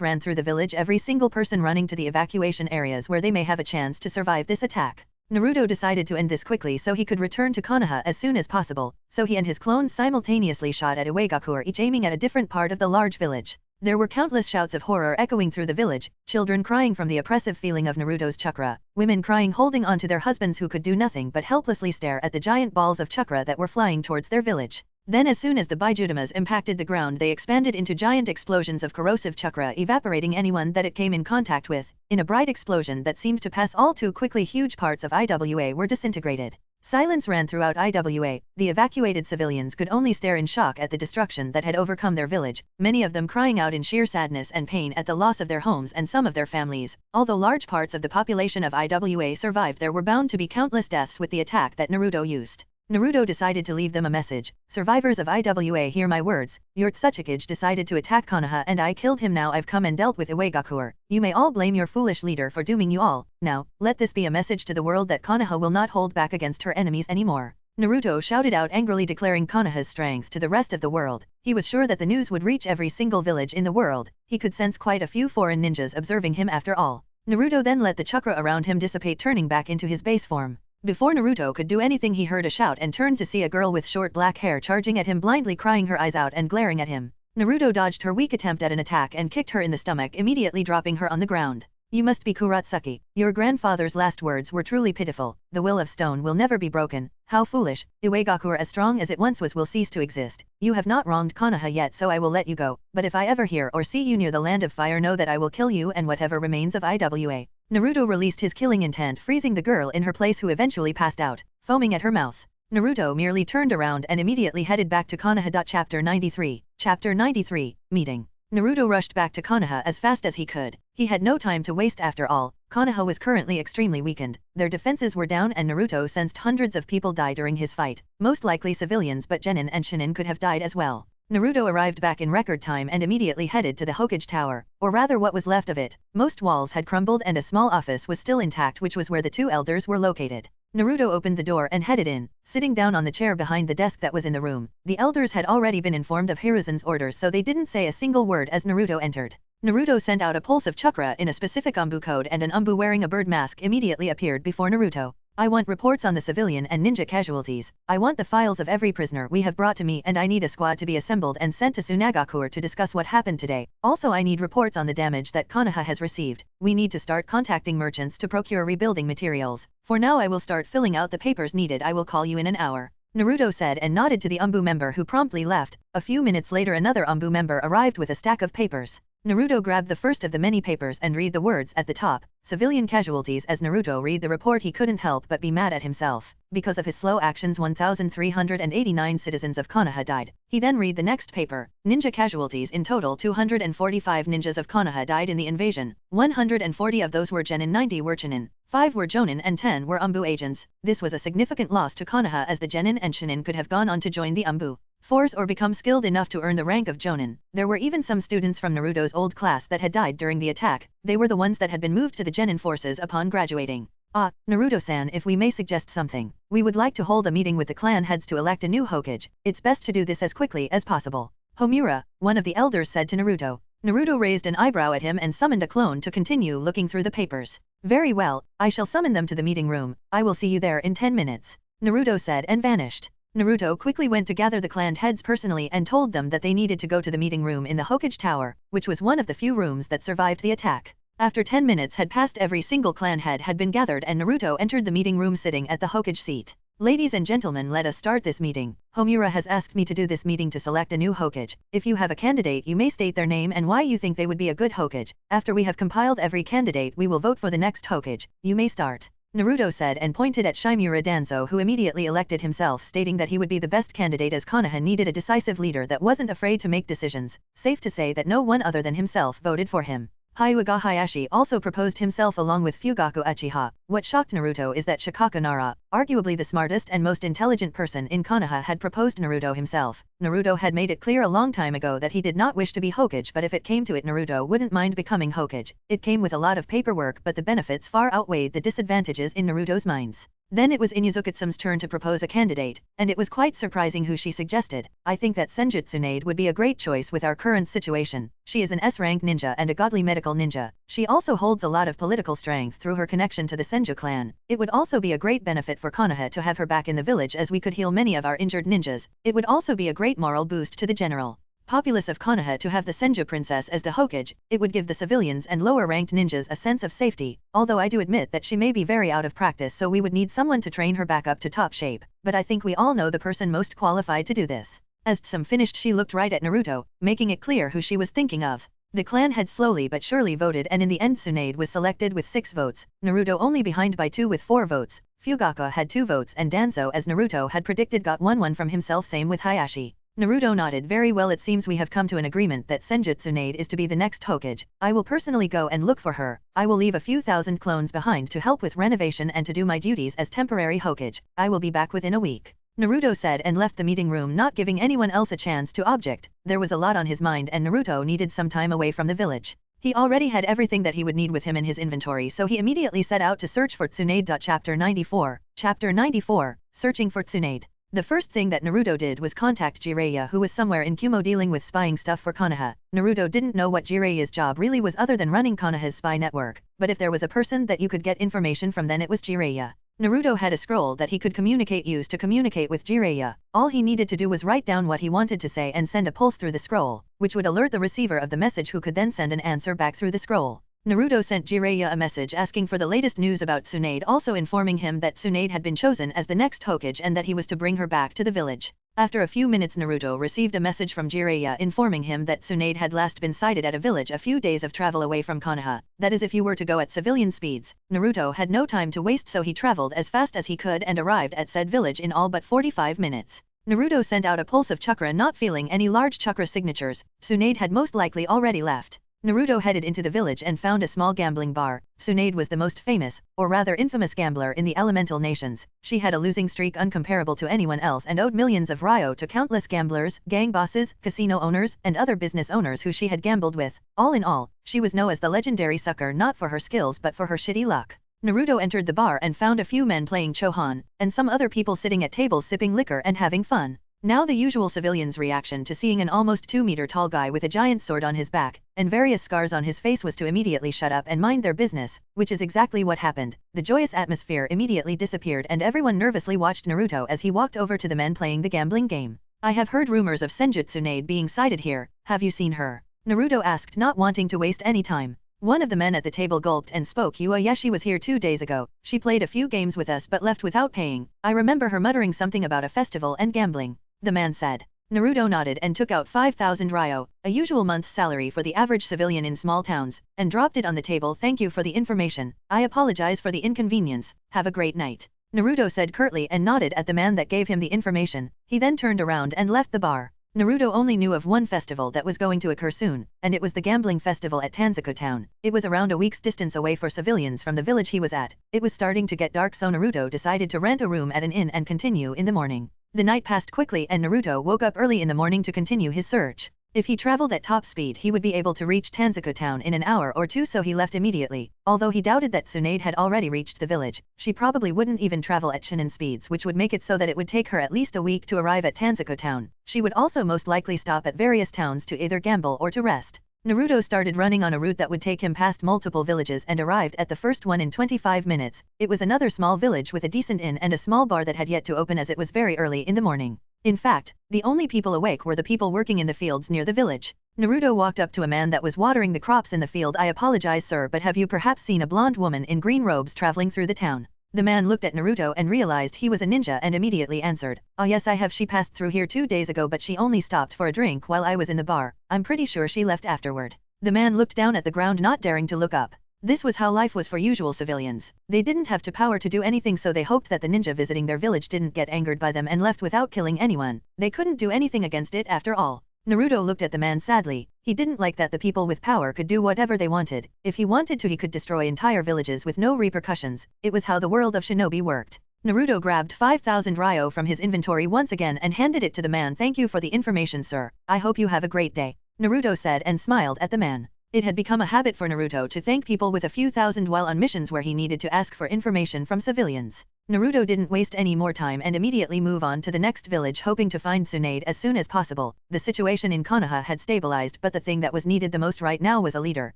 ran through the village, every single person running to the evacuation areas where they may have a chance to survive this attack. Naruto decided to end this quickly so he could return to Konoha as soon as possible, so he and his clones simultaneously shot at Iwagakure, each aiming at a different part of the large village. There were countless shouts of horror echoing through the village, children crying from the oppressive feeling of Naruto's chakra, women crying holding on to their husbands who could do nothing but helplessly stare at the giant balls of chakra that were flying towards their village. Then as soon as the Bijudamas impacted the ground, they expanded into giant explosions of corrosive chakra, evaporating anyone that it came in contact with. In a bright explosion that seemed to pass all too quickly, huge parts of Iwa were disintegrated. Silence ran throughout Iwa. The evacuated civilians could only stare in shock at the destruction that had overcome their village, many of them crying out in sheer sadness and pain at the loss of their homes and some of their families. Although large parts of the population of Iwa survived, there were bound to be countless deaths with the attack that Naruto used. Naruto decided to leave them a message. Survivors of Iwa, hear my words. Your Tsuchikage decided to attack Konoha and I killed him. Now I've come and dealt with Iwagakure. You may all blame your foolish leader for dooming you all. Now, let this be a message to the world that Konoha will not hold back against her enemies anymore. Naruto shouted out angrily, declaring Konoha's strength to the rest of the world. He was sure that the news would reach every single village in the world. He could sense quite a few foreign ninjas observing him after all. Naruto then let the chakra around him dissipate, turning back into his base form. Before Naruto could do anything, he heard a shout and turned to see a girl with short black hair charging at him, blindly crying her eyes out and glaring at him. Naruto dodged her weak attempt at an attack and kicked her in the stomach, immediately dropping her on the ground. You must be Kuratsuki. Your grandfather's last words were truly pitiful. The will of stone will never be broken. How foolish. Iwagakure, as strong as it once was, will cease to exist. You have not wronged Konoha yet, so I will let you go. But if I ever hear or see you near the land of fire, know that I will kill you and whatever remains of Iwa. Naruto released his killing intent, freezing the girl in her place, who eventually passed out, foaming at her mouth. Naruto merely turned around and immediately headed back to Konoha. Chapter 93. Chapter 93, Meeting. Naruto rushed back to Konoha as fast as he could. He had no time to waste after all. Konoha was currently extremely weakened. Their defenses were down and Naruto sensed hundreds of people die during his fight. Most likely civilians, but Genin and Shinin could have died as well. Naruto arrived back in record time and immediately headed to the Hokage Tower, or rather what was left of it. Most walls had crumbled and a small office was still intact, which was where the two elders were located. Naruto opened the door and headed in, sitting down on the chair behind the desk that was in the room. The elders had already been informed of Hiruzen's orders, so they didn't say a single word as Naruto entered. Naruto sent out a pulse of chakra in a specific Umbu code, and an Umbu wearing a bird mask immediately appeared before Naruto. I want reports on the civilian and ninja casualties. I want the files of every prisoner we have brought to me, and I need a squad to be assembled and sent to Tsunade to discuss what happened today. Also, I need reports on the damage that Konoha has received. We need to start contacting merchants to procure rebuilding materials. For now I will start filling out the papers needed. I will call you in an hour. Naruto said and nodded to the Umbu member who promptly left. A few minutes later another Umbu member arrived with a stack of papers. Naruto grabbed the first of the many papers and read the words at the top, civilian casualties. As Naruto read the report he couldn't help but be mad at himself. Because of his slow actions 1,389 citizens of Konoha died. He then read the next paper, ninja casualties. In total 245 ninjas of Konoha died in the invasion. 140 of those were genin, 90 were chunin, 5 were jonin and 10 were Umbu agents. This was a significant loss to Konoha as the genin and chunin could have gone on to join the Umbu force or become skilled enough to earn the rank of jonin. There were even some students from Naruto's old class that had died during the attack. They were the ones that had been moved to the genin forces upon graduating. Ah, Naruto-san, if we may suggest something. We would like to hold a meeting with the clan heads to elect a new Hokage. It's best to do this as quickly as possible. Homura, one of the elders, said to Naruto. Naruto raised an eyebrow at him and summoned a clone to continue looking through the papers. Very well, I shall summon them to the meeting room. I will see you there in 10 minutes. Naruto said and vanished. Naruto quickly went to gather the clan heads personally and told them that they needed to go to the meeting room in the Hokage Tower, which was one of the few rooms that survived the attack. After 10 minutes had passed, every single clan head had been gathered and Naruto entered the meeting room sitting at the Hokage seat. Ladies and gentlemen, let us start this meeting. Homura has asked me to do this meeting to select a new Hokage. If you have a candidate, you may state their name and why you think they would be a good Hokage. After we have compiled every candidate, we will vote for the next Hokage. You may start. Naruto said and pointed at Shimura Danzo, who immediately elected himself, stating that he would be the best candidate as Konoha needed a decisive leader that wasn't afraid to make decisions. Safe to say that no one other than himself voted for him. Hyuga Hayashi also proposed himself along with Fugaku Uchiha. What shocked Naruto is that Shikaka Nara, arguably the smartest and most intelligent person in Konoha, had proposed Naruto himself. Naruto had made it clear a long time ago that he did not wish to be Hokage, but if it came to it Naruto wouldn't mind becoming Hokage. It came with a lot of paperwork, but the benefits far outweighed the disadvantages in Naruto's minds. Then it was Inuzukatsume's turn to propose a candidate, and it was quite surprising who she suggested. I think that Senju Tsunade would be a great choice with our current situation. She is an S-rank ninja and a godly medical ninja. She also holds a lot of political strength through her connection to the Senju clan. It would also be a great benefit for Konoha to have her back in the village, as we could heal many of our injured ninjas. It would also be a great moral boost to the general populace of Konoha to have the Senju princess as the Hokage. It would give the civilians and lower-ranked ninjas a sense of safety, although I do admit that she may be very out of practice, so we would need someone to train her back up to top shape. But I think we all know the person most qualified to do this. As Tsum finished, she looked right at Naruto, making it clear who she was thinking of. The clan had slowly but surely voted, and in the end Tsunade was selected with 6 votes, Naruto only behind by 2 with 4 votes, Fugaku had 2 votes, and Danzo, as Naruto had predicted, got 1 from himself, same with Hayashi. Naruto nodded. Very well, it seems we have come to an agreement that Senju Tsunade is to be the next Hokage. I will personally go and look for her. I will leave a few thousand clones behind to help with renovation and to do my duties as temporary Hokage. I will be back within a week. Naruto said and left the meeting room, not giving anyone else a chance to object. There was a lot on his mind and Naruto needed some time away from the village. He already had everything that he would need with him in his inventory, so he immediately set out to search for Tsunade. Chapter 94. Chapter 94, Searching for Tsunade. The first thing that Naruto did was contact Jiraiya, who was somewhere in Kumo dealing with spying stuff for Konoha. Naruto didn't know what Jiraiya's job really was other than running Konoha's spy network, but if there was a person that you could get information from, then it was Jiraiya. Naruto had a scroll that he could use to communicate with Jiraiya. All he needed to do was write down what he wanted to say and send a pulse through the scroll, which would alert the receiver of the message, who could then send an answer back through the scroll. Naruto sent Jiraiya a message asking for the latest news about Tsunade, also informing him that Tsunade had been chosen as the next Hokage and that he was to bring her back to the village. After a few minutes, Naruto received a message from Jiraiya informing him that Tsunade had last been sighted at a village a few days of travel away from Konoha. That is, if you were to go at civilian speeds. Naruto had no time to waste, so he traveled as fast as he could and arrived at said village in all but 45 minutes. Naruto sent out a pulse of chakra, not feeling any large chakra signatures. Tsunade had most likely already left. Naruto headed into the village and found a small gambling bar. Tsunade was the most famous, or rather infamous, gambler in the elemental nations. She had a losing streak uncomparable to anyone else and owed millions of ryo to countless gamblers, gang bosses, casino owners, and other business owners who she had gambled with. All in all, she was known as the legendary sucker, not for her skills but for her shitty luck. Naruto entered the bar and found a few men playing Chohan, and some other people sitting at tables sipping liquor and having fun. Now the usual civilian's reaction to seeing an almost 2-meter tall guy with a giant sword on his back and various scars on his face was to immediately shut up and mind their business, which is exactly what happened. The joyous atmosphere immediately disappeared and everyone nervously watched Naruto as he walked over to the men playing the gambling game. I have heard rumors of Senju Tsunade being sighted here. Have you seen her? Naruto asked, not wanting to waste any time. One of the men at the table gulped and spoke. She was here 2 days ago. She played a few games with us but left without paying. I remember her muttering something about a festival and gambling. The man said. Naruto nodded and took out 5,000 ryo, a usual month's salary for the average civilian in small towns, and dropped it on the table. Thank you for the information. I apologize for the inconvenience. Have a great night. Naruto said curtly and nodded at the man that gave him the information. He then turned around and left the bar. Naruto only knew of one festival that was going to occur soon, and it was the gambling festival at Tanzaku Town. It was around a week's distance away for civilians from the village he was at. It was starting to get dark, so Naruto decided to rent a room at an inn and continue in the morning. The night passed quickly and Naruto woke up early in the morning to continue his search. If he traveled at top speed he would be able to reach Tanzaku Town in an hour or two, so he left immediately. Although he doubted that Tsunade had already reached the village, she probably wouldn't even travel at shinin speeds, which would make it so that it would take her at least a week to arrive at Tanzaku Town. She would also most likely stop at various towns to either gamble or to rest. Naruto started running on a route that would take him past multiple villages and arrived at the first one in 25 minutes. It was another small village with a decent inn and a small bar that had yet to open as it was very early in the morning. In fact, the only people awake were the people working in the fields near the village. Naruto walked up to a man that was watering the crops in the field. I apologize, sir, but have you perhaps seen a blonde woman in green robes traveling through the town? The man looked at Naruto and realized he was a ninja and immediately answered, "Oh yes, I have. She passed through here 2 days ago, but she only stopped for a drink while I was in the bar. I'm pretty sure she left afterward." The man looked down at the ground, not daring to look up. This was how life was for usual civilians. They didn't have the power to do anything, so they hoped that the ninja visiting their village didn't get angered by them and left without killing anyone. They couldn't do anything against it after all. Naruto looked at the man sadly. He didn't like that the people with power could do whatever they wanted. If he wanted to, he could destroy entire villages with no repercussions. It was how the world of shinobi worked. Naruto grabbed 5,000 ryo from his inventory once again and handed it to the man. "Thank you for the information, sir. I hope you have a great day," Naruto said and smiled at the man. It had become a habit for Naruto to thank people with a few thousand while on missions where he needed to ask for information from civilians. Naruto didn't waste any more time and immediately move on to the next village, hoping to find Tsunade as soon as possible. The situation in Konoha had stabilized, but the thing that was needed the most right now was a leader.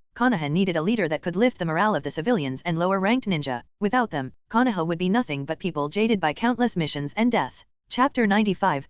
Konoha needed a leader that could lift the morale of the civilians and lower-ranked ninja. Without them, Konoha would be nothing but people jaded by countless missions and death. Chapter 95,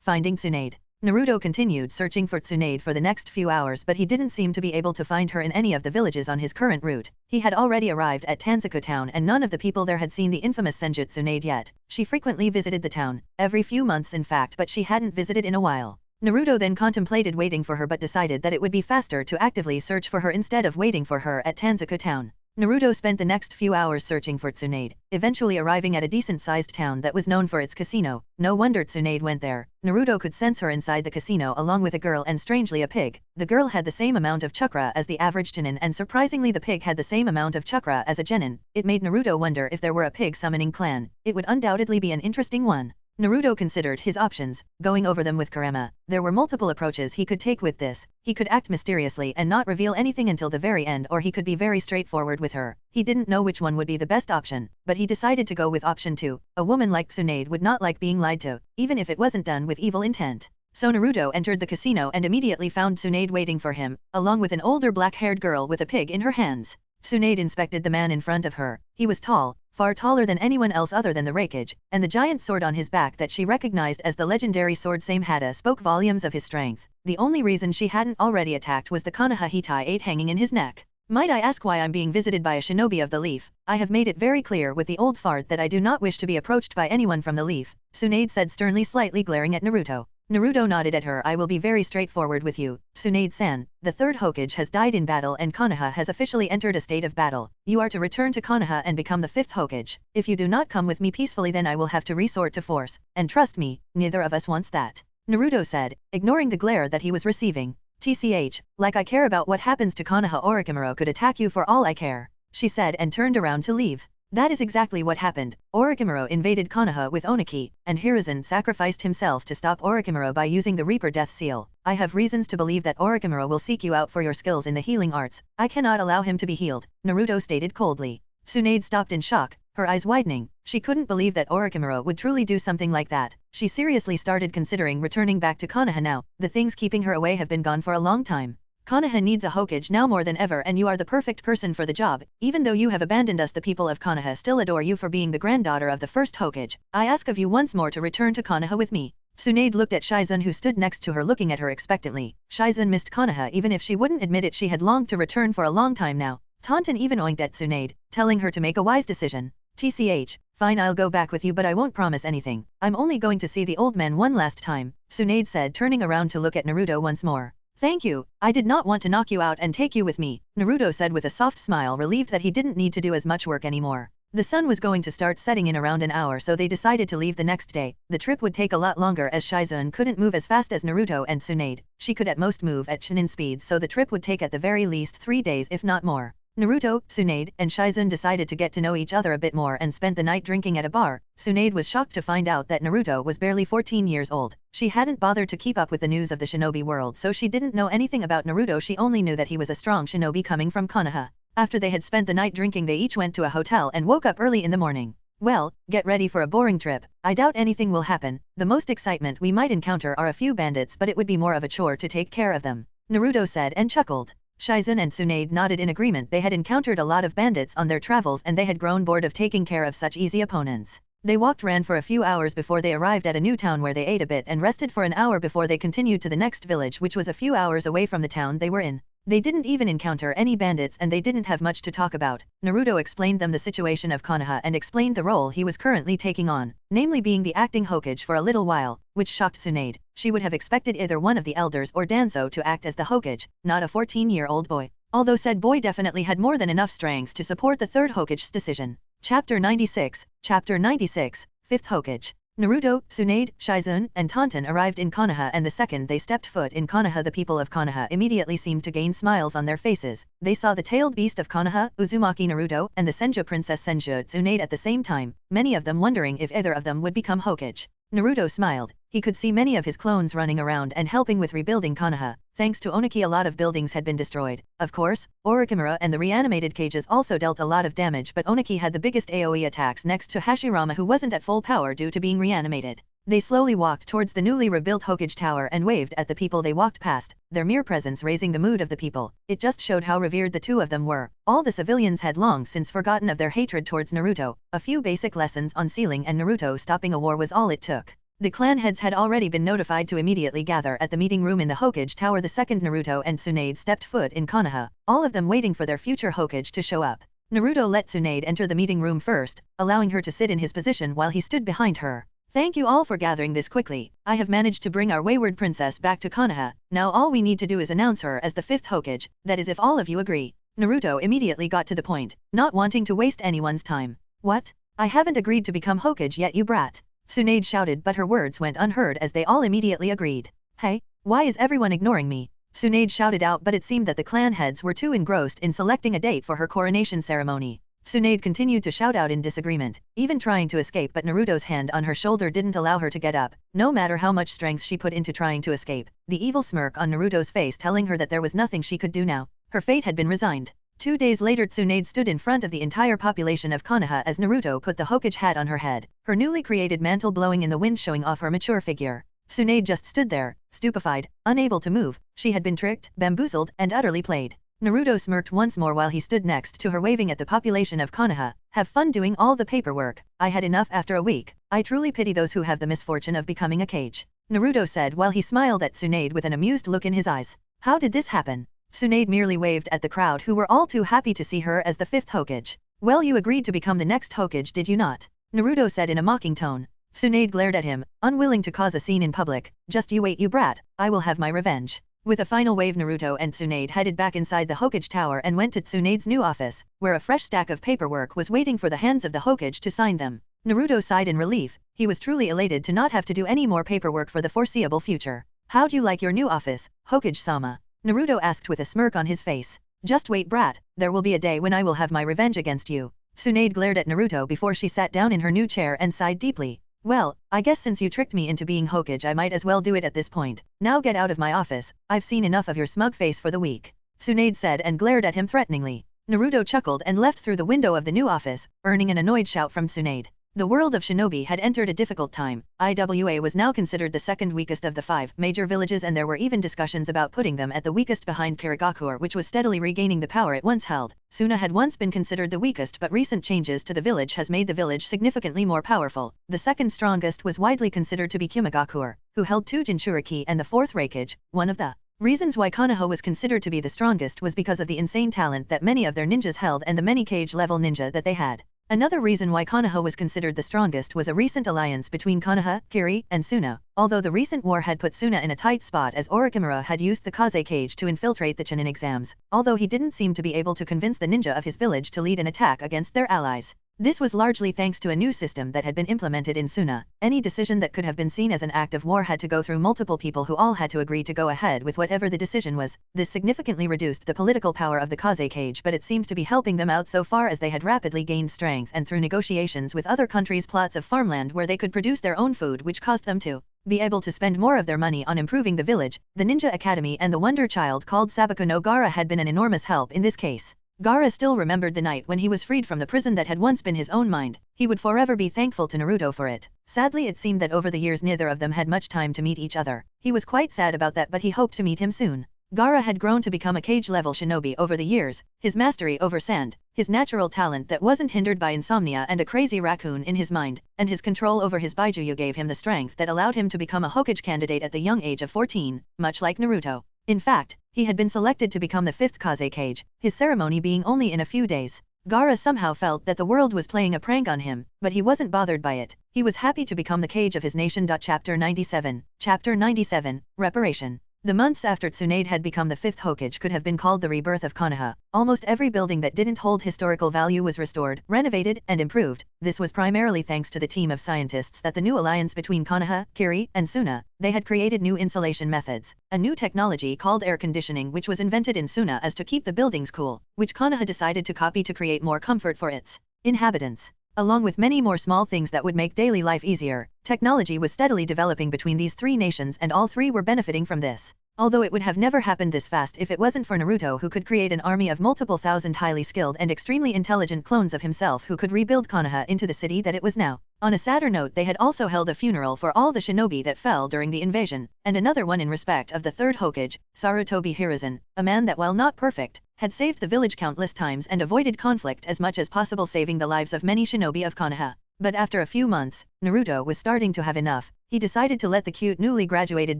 Finding Tsunade. Naruto continued searching for Tsunade for the next few hours, but he didn't seem to be able to find her in any of the villages on his current route. He had already arrived at Tanzaku Town and none of the people there had seen the infamous Senjutsu Tsunade yet. She frequently visited the town, every few months in fact, but she hadn't visited in a while. Naruto then contemplated waiting for her but decided that it would be faster to actively search for her instead of waiting for her at Tanzaku Town. Naruto spent the next few hours searching for Tsunade, eventually arriving at a decent-sized town that was known for its casino. No wonder Tsunade went there. Naruto could sense her inside the casino along with a girl and strangely a pig. The girl had the same amount of chakra as the average chunin, and surprisingly the pig had the same amount of chakra as a genin. It made Naruto wonder if there were a pig summoning clan. It would undoubtedly be an interesting one. Naruto considered his options, going over them with Kurama. There were multiple approaches he could take with this. He could act mysteriously and not reveal anything until the very end, or he could be very straightforward with her. He didn't know which one would be the best option, but he decided to go with option 2. A woman like Tsunade would not like being lied to, even if it wasn't done with evil intent. So Naruto entered the casino and immediately found Tsunade waiting for him, along with an older black-haired girl with a pig in her hands. Tsunade inspected the man in front of her. He was tall, far taller than anyone else other than the Raikage, and the giant sword on his back that she recognized as the legendary sword Samehada spoke volumes of his strength. The only reason she hadn't already attacked was the Konoha Hitai 8 hanging in his neck. "Might I ask why I'm being visited by a shinobi of the Leaf? I have made it very clear with the old fart that I do not wish to be approached by anyone from the Leaf," Tsunade said sternly, slightly glaring at Naruto. Naruto nodded at her. "I will be very straightforward with you, Tsunade-san. The third Hokage has died in battle and Konoha has officially entered a state of battle. You are to return to Konoha and become the 5th Hokage. If you do not come with me peacefully, then I will have to resort to force, and trust me, neither of us wants that," Naruto said, ignoring the glare that he was receiving. "TCH, like I care about what happens to Konoha. Orochimaru could attack you for all I care," she said and turned around to leave. That is exactly what happened. Orochimaru invaded Konoha with Oniki, and Hiruzen sacrificed himself to stop Orochimaru by using the Reaper Death Seal. I have reasons to believe that Orochimaru will seek you out for your skills in the healing arts. I cannot allow him to be healed," Naruto stated coldly. Tsunade stopped in shock, her eyes widening. She couldn't believe that Orochimaru would truly do something like that. She seriously started considering returning back to Konoha now. The things keeping her away have been gone for a long time. Konoha needs a Hokage now more than ever, and you are the perfect person for the job. Even though you have abandoned us, the people of Konoha still adore you for being the granddaughter of the first Hokage. I ask of you once more to return to Konoha with me. Tsunade looked at Shizen who stood next to her looking at her expectantly. Shizen missed Konoha even if she wouldn't admit it, she had longed to return for a long time now. Taunton even oinked at Tsunade, telling her to make a wise decision. TCH, fine, I'll go back with you but I won't promise anything. I'm only going to see the old man one last time, Tsunade said, turning around to look at Naruto once more. Thank you, I did not want to knock you out and take you with me, Naruto said with a soft smile, relieved that he didn't need to do as much work anymore. The sun was going to start setting in around an hour, so they decided to leave the next day. The trip would take a lot longer as Shizen couldn't move as fast as Naruto and Tsunade. She could at most move at Chunin speed, so the trip would take at the very least 3 days if not more. Naruto, Tsunade, and Shizen decided to get to know each other a bit more and spent the night drinking at a bar. Tsunade was shocked to find out that Naruto was barely 14 years old. She hadn't bothered to keep up with the news of the shinobi world, so she didn't know anything about Naruto. She only knew that he was a strong shinobi coming from Konoha. After they had spent the night drinking, they each went to a hotel and woke up early in the morning. Well, get ready for a boring trip. I doubt anything will happen. The most excitement we might encounter are a few bandits, but it would be more of a chore to take care of them, Naruto said and chuckled. Shizen and Tsunade nodded in agreement. They had encountered a lot of bandits on their travels and they had grown bored of taking care of such easy opponents. They ran for a few hours before they arrived at a new town where they ate a bit and rested for an hour before they continued to the next village, which was a few hours away from the town they were in. They didn't even encounter any bandits and they didn't have much to talk about. Naruto explained them the situation of Konoha and explained the role he was currently taking on, namely being the acting Hokage for a little while, which shocked Tsunade. She would have expected either one of the elders or Danzo to act as the Hokage, not a 14-year-old boy. Although said boy definitely had more than enough strength to support the third Hokage's decision. Chapter 96, Chapter 96, 5th Hokage. Naruto, Tsunade, Shizen, and Taunton arrived in Konoha, and the second they stepped foot in Konoha, the people of Konoha immediately seemed to gain smiles on their faces. They saw the tailed beast of Konoha, Uzumaki Naruto, and the Senju princess Senju Tsunade at the same time, many of them wondering if either of them would become Hokage. Naruto smiled. He could see many of his clones running around and helping with rebuilding Konoha. Thanks to Oniki, a lot of buildings had been destroyed. Of course, Orochimaru and the reanimated cages also dealt a lot of damage, but Oniki had the biggest AoE attacks next to Hashirama, who wasn't at full power due to being reanimated. They slowly walked towards the newly rebuilt Hokage Tower and waved at the people they walked past, their mere presence raising the mood of the people. It just showed how revered the two of them were. All the civilians had long since forgotten of their hatred towards Naruto. A few basic lessons on sealing and Naruto stopping a war was all it took. The clan heads had already been notified to immediately gather at the meeting room in the Hokage Tower the second Naruto and Tsunade stepped foot in Konoha, all of them waiting for their future Hokage to show up. Naruto let Tsunade enter the meeting room first, allowing her to sit in his position while he stood behind her. Thank you all for gathering this quickly. I have managed to bring our wayward princess back to Konoha. Now all we need to do is announce her as the 5th Hokage, that is if all of you agree. Naruto immediately got to the point, not wanting to waste anyone's time. What? I haven't agreed to become Hokage yet, you brat. Tsunade shouted, but her words went unheard as they all immediately agreed. Hey, why is everyone ignoring me? Tsunade shouted out, but it seemed that the clan heads were too engrossed in selecting a date for her coronation ceremony. Tsunade continued to shout out in disagreement, even trying to escape, but Naruto's hand on her shoulder didn't allow her to get up, no matter how much strength she put into trying to escape. The evil smirk on Naruto's face telling her that there was nothing she could do now. Her fate had been resigned. 2 days later, Tsunade stood in front of the entire population of Konoha as Naruto put the Hokage hat on her head, her newly created mantle blowing in the wind showing off her mature figure. Tsunade just stood there, stupefied, unable to move. She had been tricked, bamboozled, and utterly played. Naruto smirked once more while he stood next to her, waving at the population of Konoha. Have fun doing all the paperwork. I had enough after a week. I truly pity those who have the misfortune of becoming a Kage. Naruto said while he smiled at Tsunade with an amused look in his eyes. How did this happen? Tsunade merely waved at the crowd, who were all too happy to see her as the 5th Hokage. Well, you agreed to become the next Hokage, did you not? Naruto said in a mocking tone. Tsunade glared at him, unwilling to cause a scene in public. Just you wait, you brat. I will have my revenge. With a final wave, Naruto and Tsunade headed back inside the Hokage Tower and went to Tsunade's new office, where a fresh stack of paperwork was waiting for the hands of the Hokage to sign them. Naruto sighed in relief. He was truly elated to not have to do any more paperwork for the foreseeable future. How'd you like your new office, Hokage-sama? Naruto asked with a smirk on his face. Just wait, brat, there will be a day when I will have my revenge against you. Tsunade glared at Naruto before she sat down in her new chair and sighed deeply. Well, I guess since you tricked me into being Hokage, I might as well do it at this point. Now get out of my office. I've seen enough of your smug face for the week. Tsunade said and glared at him threateningly. Naruto chuckled and left through the window of the new office, earning an annoyed shout from Tsunade. The world of shinobi had entered a difficult time. Iwa was now considered the second weakest of the 5 major villages, and there were even discussions about putting them at the weakest behind Iwagakure, which was steadily regaining the power it once held. Suna had once been considered the weakest, but recent changes to the village has made the village significantly more powerful. The second strongest was widely considered to be Iwagakure, who held 2 Jinchuriki and the 4th Reikage. One of the reasons why Konoha was considered to be the strongest was because of the insane talent that many of their ninjas held and the many cage-level ninja that they had. Another reason why Konoha was considered the strongest was a recent alliance between Konoha, Kiri, and Suna. Although the recent war had put Suna in a tight spot, as Orochimaru had used the Kaze cage to infiltrate the Chunin exams, although he didn't seem to be able to convince the ninja of his village to lead an attack against their allies. This was largely thanks to a new system that had been implemented in Suna. Any decision that could have been seen as an act of war had to go through multiple people who all had to agree to go ahead with whatever the decision was. This significantly reduced the political power of the Kaze cage, but it seemed to be helping them out so far as they had rapidly gained strength, and through negotiations with other countries, plots of farmland where they could produce their own food, which caused them to be able to spend more of their money on improving the village. The Ninja Academy and the Wonder Child called Sabaku no Gaara had been an enormous help in this case. Gaara still remembered the night when he was freed from the prison that had once been his own mind. He would forever be thankful to Naruto for it. Sadly, it seemed that over the years neither of them had much time to meet each other. He was quite sad about that, but he hoped to meet him soon. Gaara had grown to become a cage-level shinobi over the years. His mastery over sand, his natural talent that wasn't hindered by insomnia and a crazy raccoon in his mind, and his control over his baijuyu gave him the strength that allowed him to become a Hokage candidate at the young age of 14, much like Naruto. In fact, he had been selected to become the 5th Kaze cage, his ceremony being only in a few days. Gaara somehow felt that the world was playing a prank on him, but he wasn't bothered by it. He was happy to become the cage of his nation. Chapter 97. Chapter 97, Reparation. The months after Tsunade had become the 5th Hokage could have been called the rebirth of Konoha. Almost every building that didn't hold historical value was restored, renovated, and improved. This was primarily thanks to the team of scientists that the new alliance between Konoha, Kiri, and Suna. They had created new insulation methods, a new technology called air conditioning, which was invented in Suna as to keep the buildings cool, which Konoha decided to copy to create more comfort for its inhabitants. Along with many more small things that would make daily life easier, technology was steadily developing between these 3 nations, and all 3 were benefiting from this. Although it would have never happened this fast if it wasn't for Naruto, who could create an army of multiple thousand highly skilled and extremely intelligent clones of himself who could rebuild Konoha into the city that it was now. On a sadder note, they had also held a funeral for all the shinobi that fell during the invasion, and another one in respect of the 3rd Hokage, Sarutobi Hiruzen, a man that, while not perfect, had saved the village countless times and avoided conflict as much as possible, saving the lives of many shinobi of Konoha. But after a few months, Naruto was starting to have enough. He decided to let the cute newly graduated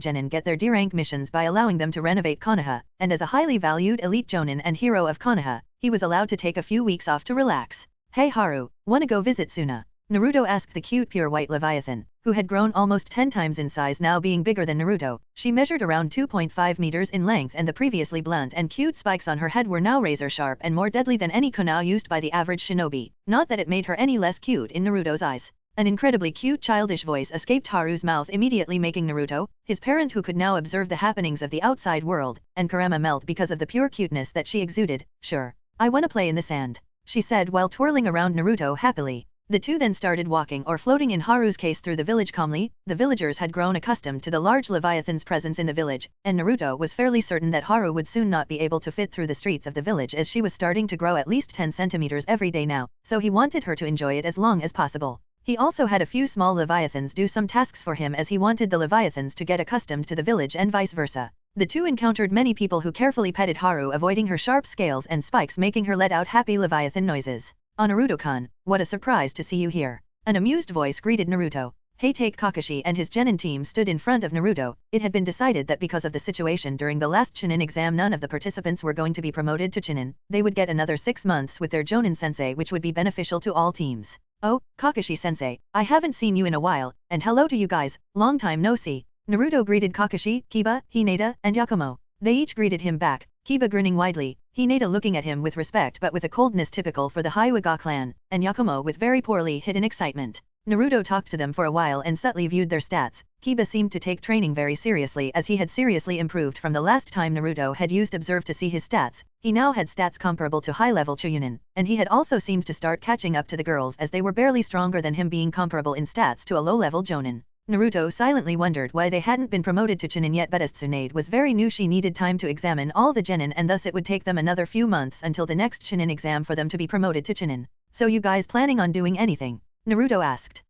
genin get their D-rank missions by allowing them to renovate Konoha, and as a highly valued elite jonin and hero of Konoha, he was allowed to take a few weeks off to relax. "Hey Haru, wanna go visit Suna?" Naruto asked the cute pure white Leviathan, who had grown almost 10 times in size, now being bigger than Naruto. She measured around 2.5 meters in length, and the previously blunt and cute spikes on her head were now razor sharp and more deadly than any kunai used by the average shinobi. Not that it made her any less cute in Naruto's eyes. An incredibly cute childish voice escaped Haru's mouth, immediately making Naruto, his parent who could now observe the happenings of the outside world, and Kurama melt because of the pure cuteness that she exuded. "Sure. I wanna play in the sand," she said while twirling around Naruto happily. The two then started walking, or floating in Haru's case, through the village calmly. The villagers had grown accustomed to the large Leviathan's presence in the village, and Naruto was fairly certain that Haru would soon not be able to fit through the streets of the village, as she was starting to grow at least 10 centimeters every day now, so he wanted her to enjoy it as long as possible. He also had a few small Leviathans do some tasks for him, as he wanted the Leviathans to get accustomed to the village and vice versa. The two encountered many people who carefully petted Haru, avoiding her sharp scales and spikes, making her let out happy Leviathan noises. "Oh, Naruto-kun, what a surprise to see you here." An amused voice greeted Naruto. Take Kakashi and his genin team stood in front of Naruto. It had been decided that because of the situation during the last Chunin exam, none of the participants were going to be promoted to Chunin. They would get another 6 months with their Jonin sensei, which would be beneficial to all teams. "Oh, Kakashi sensei, I haven't seen you in a while, and hello to you guys, long time no see." Naruto greeted Kakashi, Kiba, Hinata, and Yakumo. They each greeted him back, Kiba grinning widely, Hinata looking at him with respect but with a coldness typical for the Iwagakure clan, and Yakumo with very poorly hidden excitement. Naruto talked to them for a while and subtly viewed their stats. Kiba seemed to take training very seriously, as he had seriously improved from the last time Naruto had used Observe to see his stats. He now had stats comparable to high-level Chunin, and he had also seemed to start catching up to the girls, as they were barely stronger than him, being comparable in stats to a low-level Jonin. Naruto silently wondered why they hadn't been promoted to Chunin yet, but as Tsunade was very new, she needed time to examine all the genin, and thus it would take them another few months until the next Chunin exam for them to be promoted to Chunin. "So you guys planning on doing anything?" Naruto asked.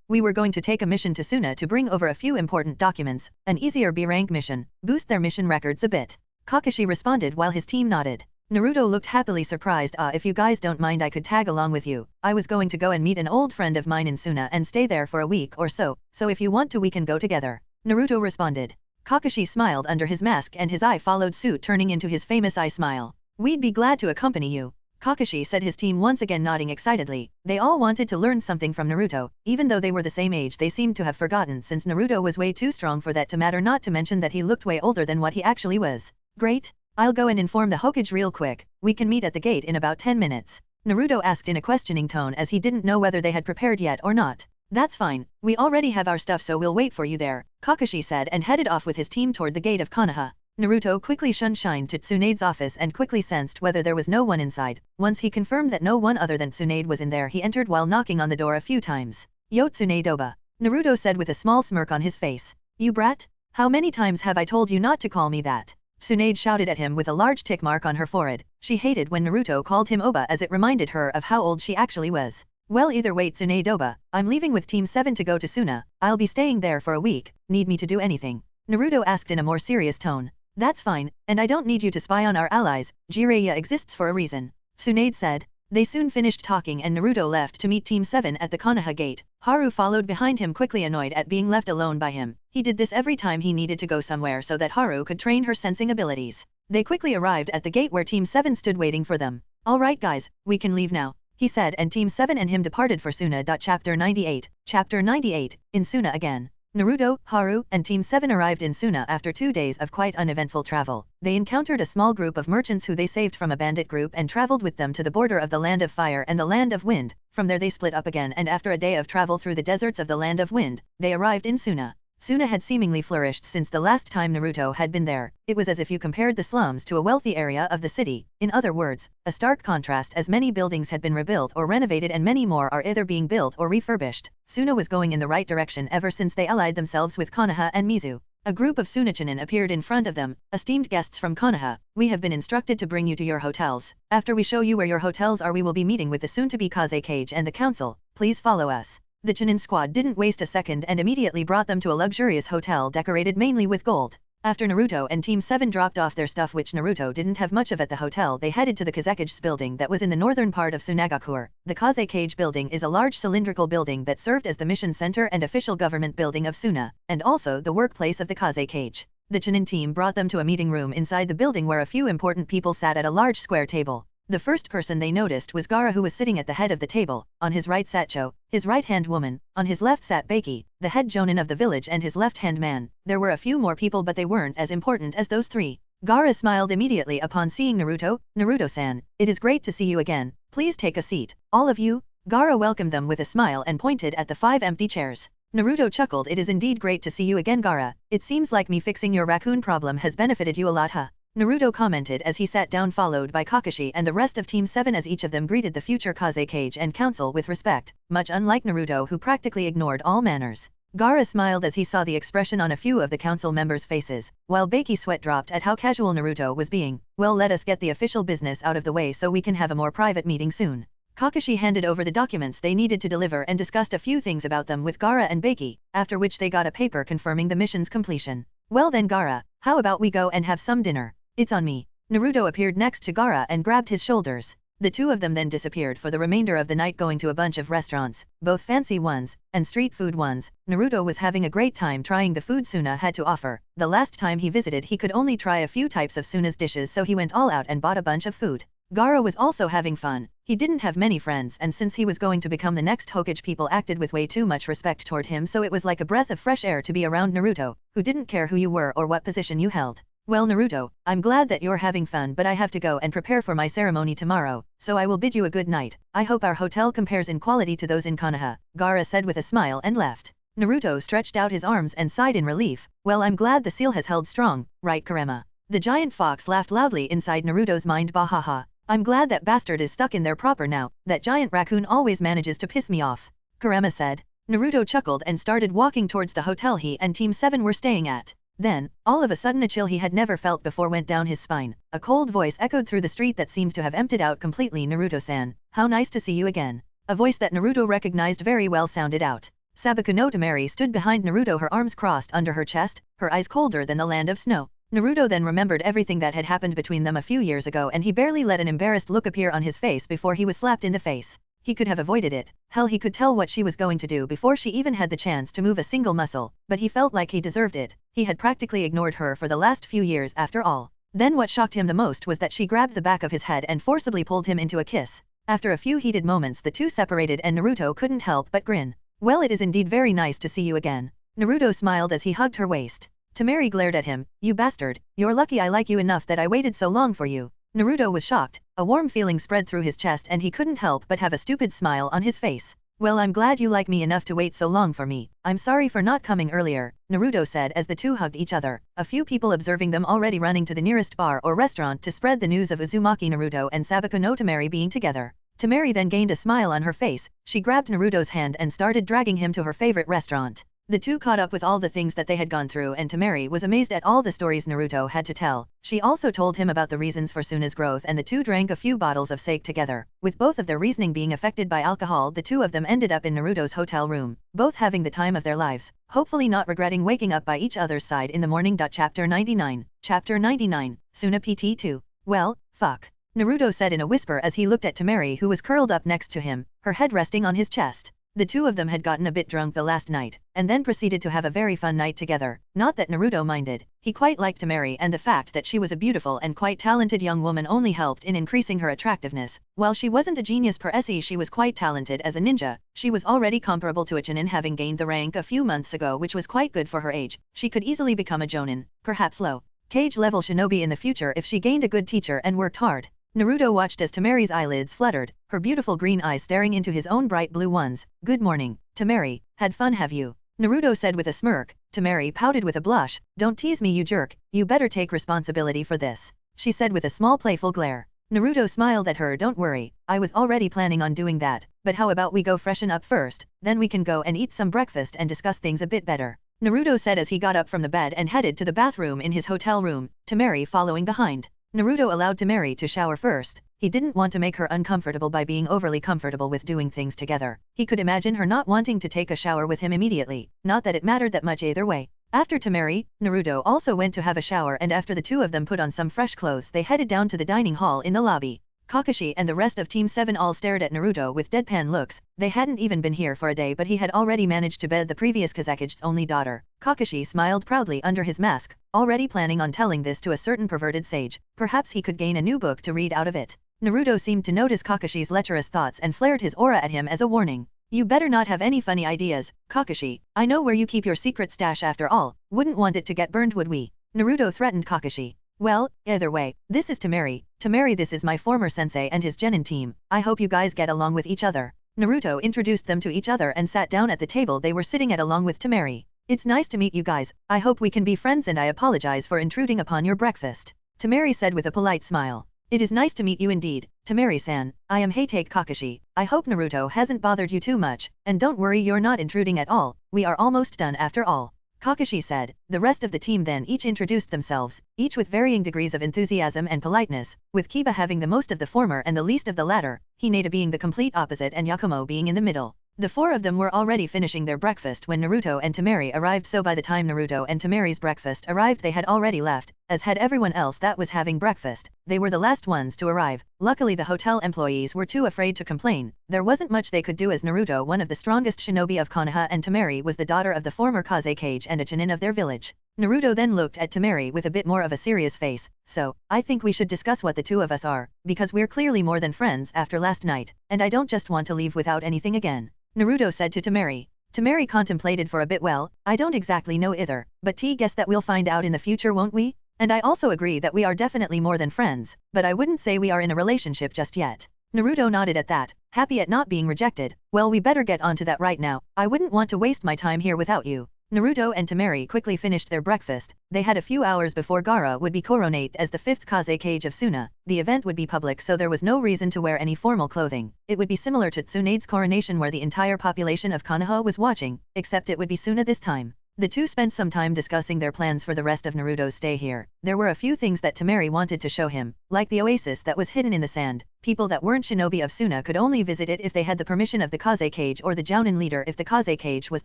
We were going to take a mission to Suna to bring over a few important documents, an easier B-rank mission, boost their mission records a bit. Kakashi responded while his team nodded. Naruto looked happily surprised. If you guys don't mind, I could tag along with you. I was going to go and meet an old friend of mine in Suna and stay there for a week or so if you want to we can go together. Naruto responded. Kakashi smiled under his mask and his eye followed suit, turning into his famous eye smile. We'd be glad to accompany you. Kakashi said, his team once again nodding excitedly. They all wanted to learn something from Naruto, even though they were the same age. They seemed to have forgotten since Naruto was way too strong for that to matter, not to mention that he looked way older than what he actually was. Great. I'll go and inform the Hokage real quick. We can meet at the gate in about 10 minutes. Naruto asked in a questioning tone as he didn't know whether they had prepared yet or not. That's fine. We already have our stuff, so we'll wait for you there, Kakashi said and headed off with his team toward the gate of Konoha. Naruto quickly shined to Tsunade's office and quickly sensed whether there was no one inside. Once he confirmed that no one other than Tsunade was in there, he entered while knocking on the door a few times. Yo Tsunade-oba, Naruto said with a small smirk on his face. You brat? How many times have I told you not to call me that? Tsunade shouted at him with a large tick mark on her forehead. She hated when Naruto called him Oba as it reminded her of how old she actually was. Well, either way Tsunade-oba, I'm leaving with Team 7 to go to Suna. I'll be staying there for a week. Need me to do anything? Naruto asked in a more serious tone. That's fine, and I don't need you to spy on our allies. Jiraiya exists for a reason, Tsunade said. They soon finished talking and Naruto left to meet Team 7 at the Konoha gate. Haru followed behind him, quickly annoyed at being left alone by him. He did this every time he needed to go somewhere so that Haru could train her sensing abilities. They quickly arrived at the gate where Team 7 stood waiting for them. Alright guys, we can leave now, he said, and Team 7 and him departed for Suna. Chapter 98. Chapter 98, in Suna again. Naruto, Haru, and Team 7 arrived in Suna after 2 days of quite uneventful travel. They encountered a small group of merchants who they saved from a bandit group and traveled with them to the border of the Land of Fire and the Land of Wind. From there they split up again, and after a day of travel through the deserts of the Land of Wind, they arrived in Suna. Suna had seemingly flourished since the last time Naruto had been there. It was as if you compared the slums to a wealthy area of the city. In other words, a stark contrast, as many buildings had been rebuilt or renovated and many more are either being built or refurbished. Suna was going in the right direction ever since they allied themselves with Konoha and Mizu. A group of Sunachinin appeared in front of them. Esteemed guests from Konoha, we have been instructed to bring you to your hotels. After we show you where your hotels are, we will be meeting with the soon-to-be Kazekage and the council. Please follow us. The Chunin squad didn't waste a second and immediately brought them to a luxurious hotel decorated mainly with gold. After Naruto and Team 7 dropped off their stuff, which Naruto didn't have much of at the hotel, they headed to the Kazekage's building that was in the northern part of Tsunagakure. The Kazekage building is a large cylindrical building that served as the mission center and official government building of Suna, and also the workplace of the Kazekage. The Chunin team brought them to a meeting room inside the building where a few important people sat at a large square table. The first person they noticed was Gaara, who was sitting at the head of the table. On his right sat Cho, his right-hand woman. On his left sat Baki, the head jonin of the village, and his left-hand man. There were a few more people, but they weren't as important as those three. Gaara smiled immediately upon seeing Naruto. Naruto-san, it is great to see you again. Please take a seat. All of you? Gaara welcomed them with a smile and pointed at the 5 empty chairs. Naruto chuckled. It is indeed great to see you again, Gaara. It seems like me fixing your raccoon problem has benefited you a lot, huh? Naruto commented as he sat down, followed by Kakashi and the rest of Team 7, as each of them greeted the future Kazekage and council with respect, much unlike Naruto, who practically ignored all manners. Gaara smiled as he saw the expression on a few of the council members' faces, while Baki's sweat dropped at how casual Naruto was being. Well, let us get the official business out of the way so we can have a more private meeting soon. Kakashi handed over the documents they needed to deliver and discussed a few things about them with Gaara and Baki, after which they got a paper confirming the mission's completion. Well then, Gaara, how about we go and have some dinner? It's on me. Naruto appeared next to Gaara and grabbed his shoulders. The two of them then disappeared for the remainder of the night, going to a bunch of restaurants, both fancy ones and street food ones. Naruto was having a great time trying the food Suna had to offer. The last time he visited, he could only try a few types of Suna's dishes, so he went all out and bought a bunch of food. Gaara was also having fun. He didn't have many friends, and since he was going to become the next Hokage, people acted with way too much respect toward him, so it was like a breath of fresh air to be around Naruto, who didn't care who you were or what position you held. Well, Naruto, I'm glad that you're having fun, but I have to go and prepare for my ceremony tomorrow, so I will bid you a good night. I hope our hotel compares in quality to those in Konoha, Gaara said with a smile and left. Naruto stretched out his arms and sighed in relief. Well, I'm glad the seal has held strong, right, Kurama? The giant fox laughed loudly inside Naruto's mind. Bahaha. I'm glad that bastard is stuck in there proper now. That giant raccoon always manages to piss me off, Kurama said. Naruto chuckled and started walking towards the hotel he and Team 7 were staying at. Then, all of a sudden, a chill he had never felt before went down his spine. A cold voice echoed through the street that seemed to have emptied out completely. Naruto-san, how nice to see you again. A voice that Naruto recognized very well sounded out. Sabaku no Temari stood behind Naruto, her arms crossed under her chest, her eyes colder than the land of snow. Naruto then remembered everything that had happened between them a few years ago, and he barely let an embarrassed look appear on his face before he was slapped in the face. He could have avoided it. Hell, he could tell what she was going to do before she even had the chance to move a single muscle, but he felt like he deserved it. He had practically ignored her for the last few years after all. Then what shocked him the most was that she grabbed the back of his head and forcibly pulled him into a kiss. After a few heated moments, the two separated and Naruto couldn't help but grin. Well, it is indeed very nice to see you again. Naruto smiled as he hugged her waist. Temari glared at him. You bastard, you're lucky I like you enough that I waited so long for you. Naruto was shocked. A warm feeling spread through his chest and he couldn't help but have a stupid smile on his face. Well, I'm glad you like me enough to wait so long for me. I'm sorry for not coming earlier, Naruto said as the two hugged each other, a few people observing them already running to the nearest bar or restaurant to spread the news of Uzumaki, Naruto and Sabaku no Temari being together. Temari then gained a smile on her face. She grabbed Naruto's hand and started dragging him to her favorite restaurant. The two caught up with all the things that they had gone through, and Temari was amazed at all the stories Naruto had to tell. She also told him about the reasons for Suna's growth, and the two drank a few bottles of sake together. With both of their reasoning being affected by alcohol, the two of them ended up in Naruto's hotel room, both having the time of their lives, hopefully not regretting waking up by each other's side in the morning. Chapter 99. Chapter 99. Suna PT2. Well, fuck. Naruto said in a whisper as he looked at Temari, who was curled up next to him, her head resting on his chest. The two of them had gotten a bit drunk the last night, and then proceeded to have a very fun night together. Not that Naruto minded. He quite liked Temari, and the fact that she was a beautiful and quite talented young woman only helped in increasing her attractiveness. While she wasn't a genius per se, she was quite talented as a ninja. She was already comparable to a Chunin, having gained the rank a few months ago, which was quite good for her age. She could easily become a Jonin, perhaps low Kage level shinobi in the future if she gained a good teacher and worked hard. Naruto watched as Temari's eyelids fluttered, her beautiful green eyes staring into his own bright blue ones. Good morning, Temari. Had fun, have you? Naruto said with a smirk. Temari pouted with a blush. Don't tease me, you jerk. You better take responsibility for this, she said with a small playful glare. Naruto smiled at her. Don't worry, I was already planning on doing that, but how about we go freshen up first, then we can go and eat some breakfast and discuss things a bit better, Naruto said as he got up from the bed and headed to the bathroom in his hotel room, Temari following behind. Naruto allowed Temari to shower first. He didn't want to make her uncomfortable by being overly comfortable with doing things together. He could imagine her not wanting to take a shower with him immediately, not that it mattered that much either way. After Temari, Naruto also went to have a shower, and after the two of them put on some fresh clothes, they headed down to the dining hall in the lobby. Kakashi and the rest of Team 7 all stared at Naruto with deadpan looks. They hadn't even been here for a day, but he had already managed to bed the previous Kazakuge's only daughter. Kakashi smiled proudly under his mask, already planning on telling this to a certain perverted sage. Perhaps he could gain a new book to read out of it. Naruto seemed to notice Kakashi's lecherous thoughts and flared his aura at him as a warning. You better not have any funny ideas, Kakashi. I know where you keep your secret stash after all. Wouldn't want it to get burned, would we? Naruto threatened Kakashi. Well, either way, this is Temari. Temari, this is my former sensei and his genin team. I hope you guys get along with each other. Naruto introduced them to each other and sat down at the table they were sitting at along with Temari. It's nice to meet you guys. I hope we can be friends, and I apologize for intruding upon your breakfast, Temari said with a polite smile. It is nice to meet you indeed, Temari-san. I am Heitake Kakashi. I hope Naruto hasn't bothered you too much, and don't worry, you're not intruding at all. We are almost done after all, Kakashi said. The rest of the team then each introduced themselves, each with varying degrees of enthusiasm and politeness, with Kiba having the most of the former and the least of the latter, Hinata being the complete opposite and Yakumo being in the middle. The four of them were already finishing their breakfast when Naruto and Temari arrived, so by the time Naruto and Temari's breakfast arrived they had already left, as had everyone else that was having breakfast. They were the last ones to arrive. Luckily the hotel employees were too afraid to complain. There wasn't much they could do, as Naruto, one of the strongest shinobi of Konoha, and Temari was the daughter of the former Kazekage and a Chunin of their village. Naruto then looked at Temari with a bit more of a serious face. So, I think we should discuss what the two of us are, because we're clearly more than friends after last night, and I don't just want to leave without anything again, Naruto said to Temari. Temari contemplated for a bit. Well, I don't exactly know either, but guess that we'll find out in the future, won't we? And I also agree that we are definitely more than friends, but I wouldn't say we are in a relationship just yet. Naruto nodded at that, happy at not being rejected. Well, we better get onto that right now. I wouldn't want to waste my time here without you. Naruto and Temari quickly finished their breakfast. They had a few hours before Gaara would be coronated as the 5th Kazekage of Suna. The event would be public, so there was no reason to wear any formal clothing. It would be similar to Tsunade's coronation, where the entire population of Konoha was watching, except it would be Suna this time. The two spent some time discussing their plans for the rest of Naruto's stay here. There were a few things that Temari wanted to show him, like the oasis that was hidden in the sand, people that weren't shinobi of Suna could only visit it if they had the permission of the Kazekage or the Jounin leader if the Kazekage was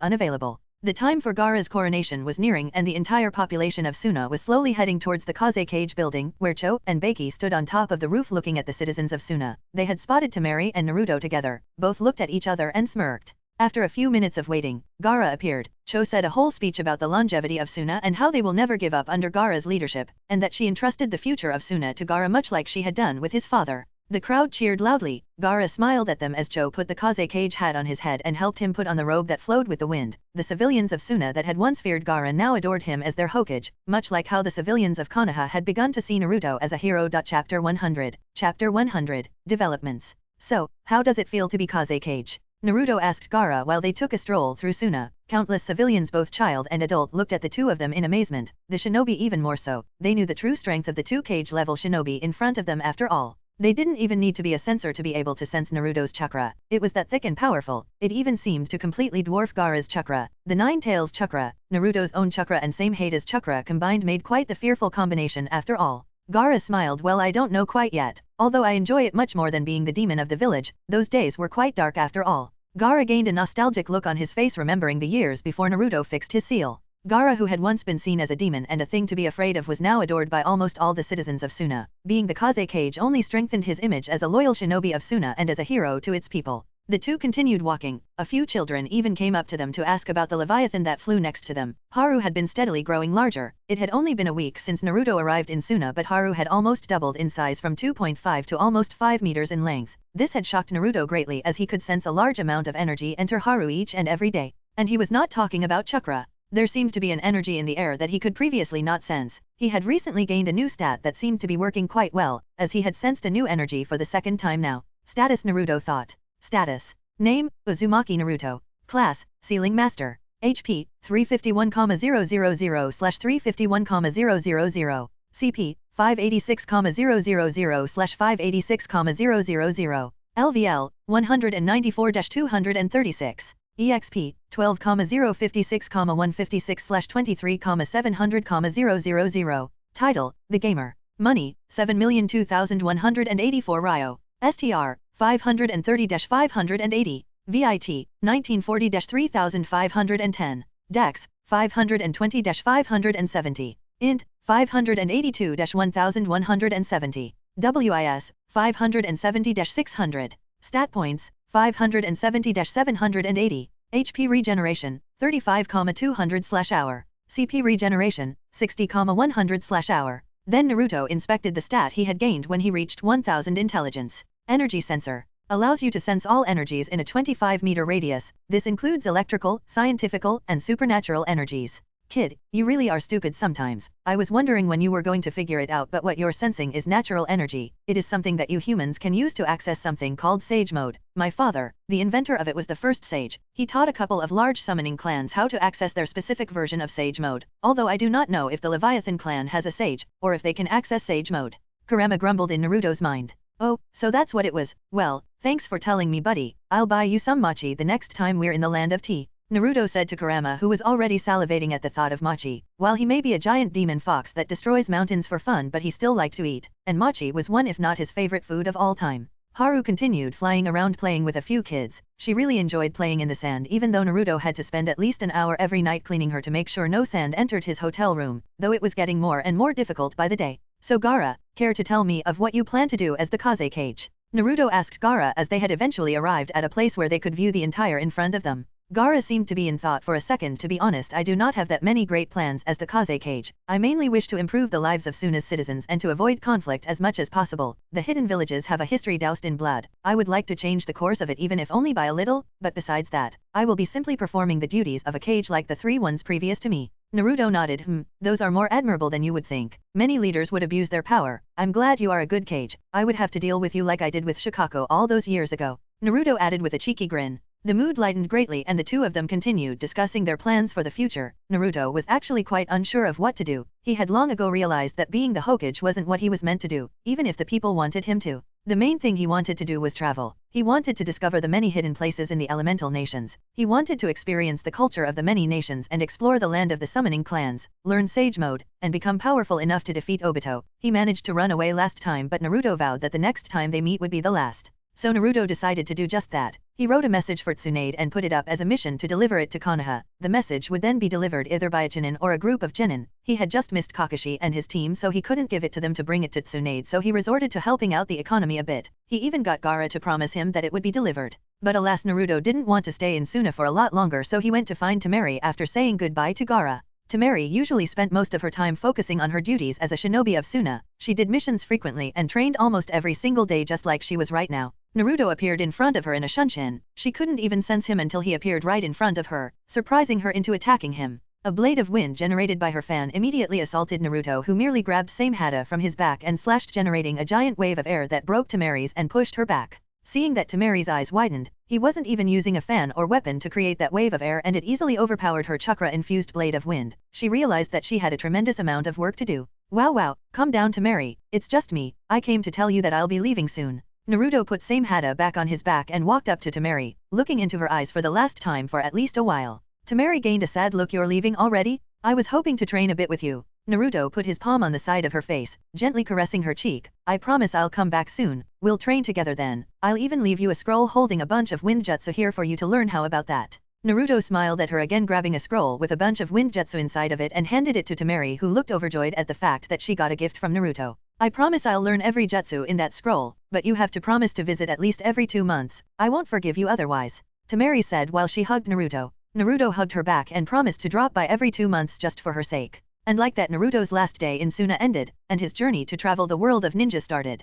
unavailable. The time for Gaara's coronation was nearing and the entire population of Suna was slowly heading towards the Kazekage building, where Cho and Beiki stood on top of the roof looking at the citizens of Suna. They had spotted Temari and Naruto together, both looked at each other and smirked. After a few minutes of waiting, Gaara appeared. Cho said a whole speech about the longevity of Suna and how they will never give up under Gaara's leadership, and that she entrusted the future of Suna to Gaara much like she had done with his father. The crowd cheered loudly. Gaara smiled at them as Cho put the Kazekage hat on his head and helped him put on the robe that flowed with the wind. The civilians of Suna that had once feared Gaara now adored him as their Hokage, much like how the civilians of Konoha had begun to see Naruto as a hero. Chapter 100. Chapter 100. Developments. So, how does it feel to be Kazekage? Naruto asked Gaara while they took a stroll through Suna. Countless civilians both child and adult looked at the two of them in amazement, the shinobi even more so. They knew the true strength of the two Kage-level shinobi in front of them after all. They didn't even need to be a sensor to be able to sense Naruto's chakra. It was that thick and powerful. It even seemed to completely dwarf Gaara's chakra. The Nine Tails chakra, Naruto's own chakra and same Hada's chakra combined made quite the fearful combination after all. Gaara smiled. Well, I don't know quite yet. Although I enjoy it much more than being the demon of the village, those days were quite dark after all. Gaara gained a nostalgic look on his face remembering the years before Naruto fixed his seal. Gaara, who had once been seen as a demon and a thing to be afraid of, was now adored by almost all the citizens of Suna. Being the Kazekage only strengthened his image as a loyal shinobi of Suna and as a hero to its people. The two continued walking. A few children even came up to them to ask about the Leviathan that flew next to them. Haru had been steadily growing larger. It had only been a week since Naruto arrived in Suna, but Haru had almost doubled in size from 2.5 to almost 5 meters in length. This had shocked Naruto greatly as he could sense a large amount of energy enter Haru each and every day. And he was not talking about chakra. There seemed to be an energy in the air that he could previously not sense. He had recently gained a new stat that seemed to be working quite well, as he had sensed a new energy for the second time now. Status, Naruto thought. Status. Name, Uzumaki Naruto. Class, Sealing Master. HP, 351,000/351,000. CP, 586,000/586,000. LVL, 194-236. EXP, 12,056,156/23,700,000. Title, The Gamer. Money, 7,002,184 Ryo. STR, 530-580. VIT, 1940-3510. Dex, 520-570. Int, 582-1170. WIS, 570-600. Stat points, 570-780. HP regeneration, 35,200/hour. CP regeneration, 60,100/hour. Then Naruto inspected the stat he had gained when he reached 1000 intelligence. Energy sensor. Allows you to sense all energies in a 25-meter radius. This includes electrical, scientifical, and supernatural energies. Kid, you really are stupid sometimes. I was wondering when you were going to figure it out, but what you're sensing is natural energy. It is something that you humans can use to access something called Sage Mode. My father, the inventor of it, was the first sage. He taught a couple of large summoning clans how to access their specific version of Sage Mode. Although I do not know if the Leviathan clan has a sage, or if they can access Sage Mode. Kurama grumbled in Naruto's mind. Oh, so that's what it was. Well, thanks for telling me, buddy. I'll buy you some mochi the next time we're in the land of tea. Naruto said to Kurama, who was already salivating at the thought of mochi. While he may be a giant demon fox that destroys mountains for fun, but he still liked to eat, and mochi was one if not his favorite food of all time. Haru continued flying around playing with a few kids. She really enjoyed playing in the sand, even though Naruto had to spend at least an hour every night cleaning her to make sure no sand entered his hotel room, though it was getting more and more difficult by the day. So Gaara, care to tell me of what you plan to do as the Kazekage? Naruto asked Gaara as they had eventually arrived at a place where they could view the entire in front of them. Gaara seemed to be in thought for a second. To be honest, I do not have that many great plans as the Kazekage. I mainly wish to improve the lives of Suna's citizens and to avoid conflict as much as possible. The hidden villages have a history doused in blood. I would like to change the course of it even if only by a little, but besides that, I will be simply performing the duties of a Kage like the 3 ones previous to me. Naruto nodded. Those are more admirable than you would think. Many leaders would abuse their power. I'm glad you are a good Kage. I would have to deal with you like I did with Shikako all those years ago. Naruto added with a cheeky grin. The mood lightened greatly and the two of them continued discussing their plans for the future. Naruto was actually quite unsure of what to do. He had long ago realized that being the Hokage wasn't what he was meant to do, even if the people wanted him to. The main thing he wanted to do was travel. He wanted to discover the many hidden places in the elemental nations. He wanted to experience the culture of the many nations and explore the land of the summoning clans, learn Sage Mode, and become powerful enough to defeat Obito. He managed to run away last time, but Naruto vowed that the next time they meet would be the last. So Naruto decided to do just that. He wrote a message for Tsunade and put it up as a mission to deliver it to Konoha. The message would then be delivered either by a Chunin or a group of genin. He had just missed Kakashi and his team, so he couldn't give it to them to bring it to Tsunade, so he resorted to helping out the economy a bit. He even got Gaara to promise him that it would be delivered. But alas, Naruto didn't want to stay in Suna for a lot longer, so he went to find Temari after saying goodbye to Gaara. Temari usually spent most of her time focusing on her duties as a shinobi of Suna. She did missions frequently and trained almost every single day, just like she was right now. Naruto appeared in front of her in a shunshin. She couldn't even sense him until he appeared right in front of her, surprising her into attacking him. A blade of wind generated by her fan immediately assaulted Naruto, who merely grabbed Same Hada from his back and slashed, generating a giant wave of air that broke Temari's and pushed her back. Seeing that Temari's eyes widened, he wasn't even using a fan or weapon to create that wave of air, and it easily overpowered her chakra-infused blade of wind. She realized that she had a tremendous amount of work to do. Wow, calm down, Temari. It's just me. I came to tell you that I'll be leaving soon. Naruto put Same Hada back on his back and walked up to Temari, looking into her eyes for the last time for at least a while. Temari gained a sad look. You're leaving already? I was hoping to train a bit with you. Naruto put his palm on the side of her face, gently caressing her cheek. I promise I'll come back soon. We'll train together then. I'll even leave you a scroll holding a bunch of wind jutsu here for you to learn. How about that? Naruto smiled at her again, grabbing a scroll with a bunch of wind jutsu inside of it and handed it to Temari, who looked overjoyed at the fact that she got a gift from Naruto. I promise I'll learn every jutsu in that scroll, but you have to promise to visit at least every 2 months. I won't forgive you otherwise. Temari said while she hugged Naruto. Naruto hugged her back and promised to drop by every 2 months just for her sake. And like that, Naruto's last day in Suna ended, and his journey to travel the world of ninja started.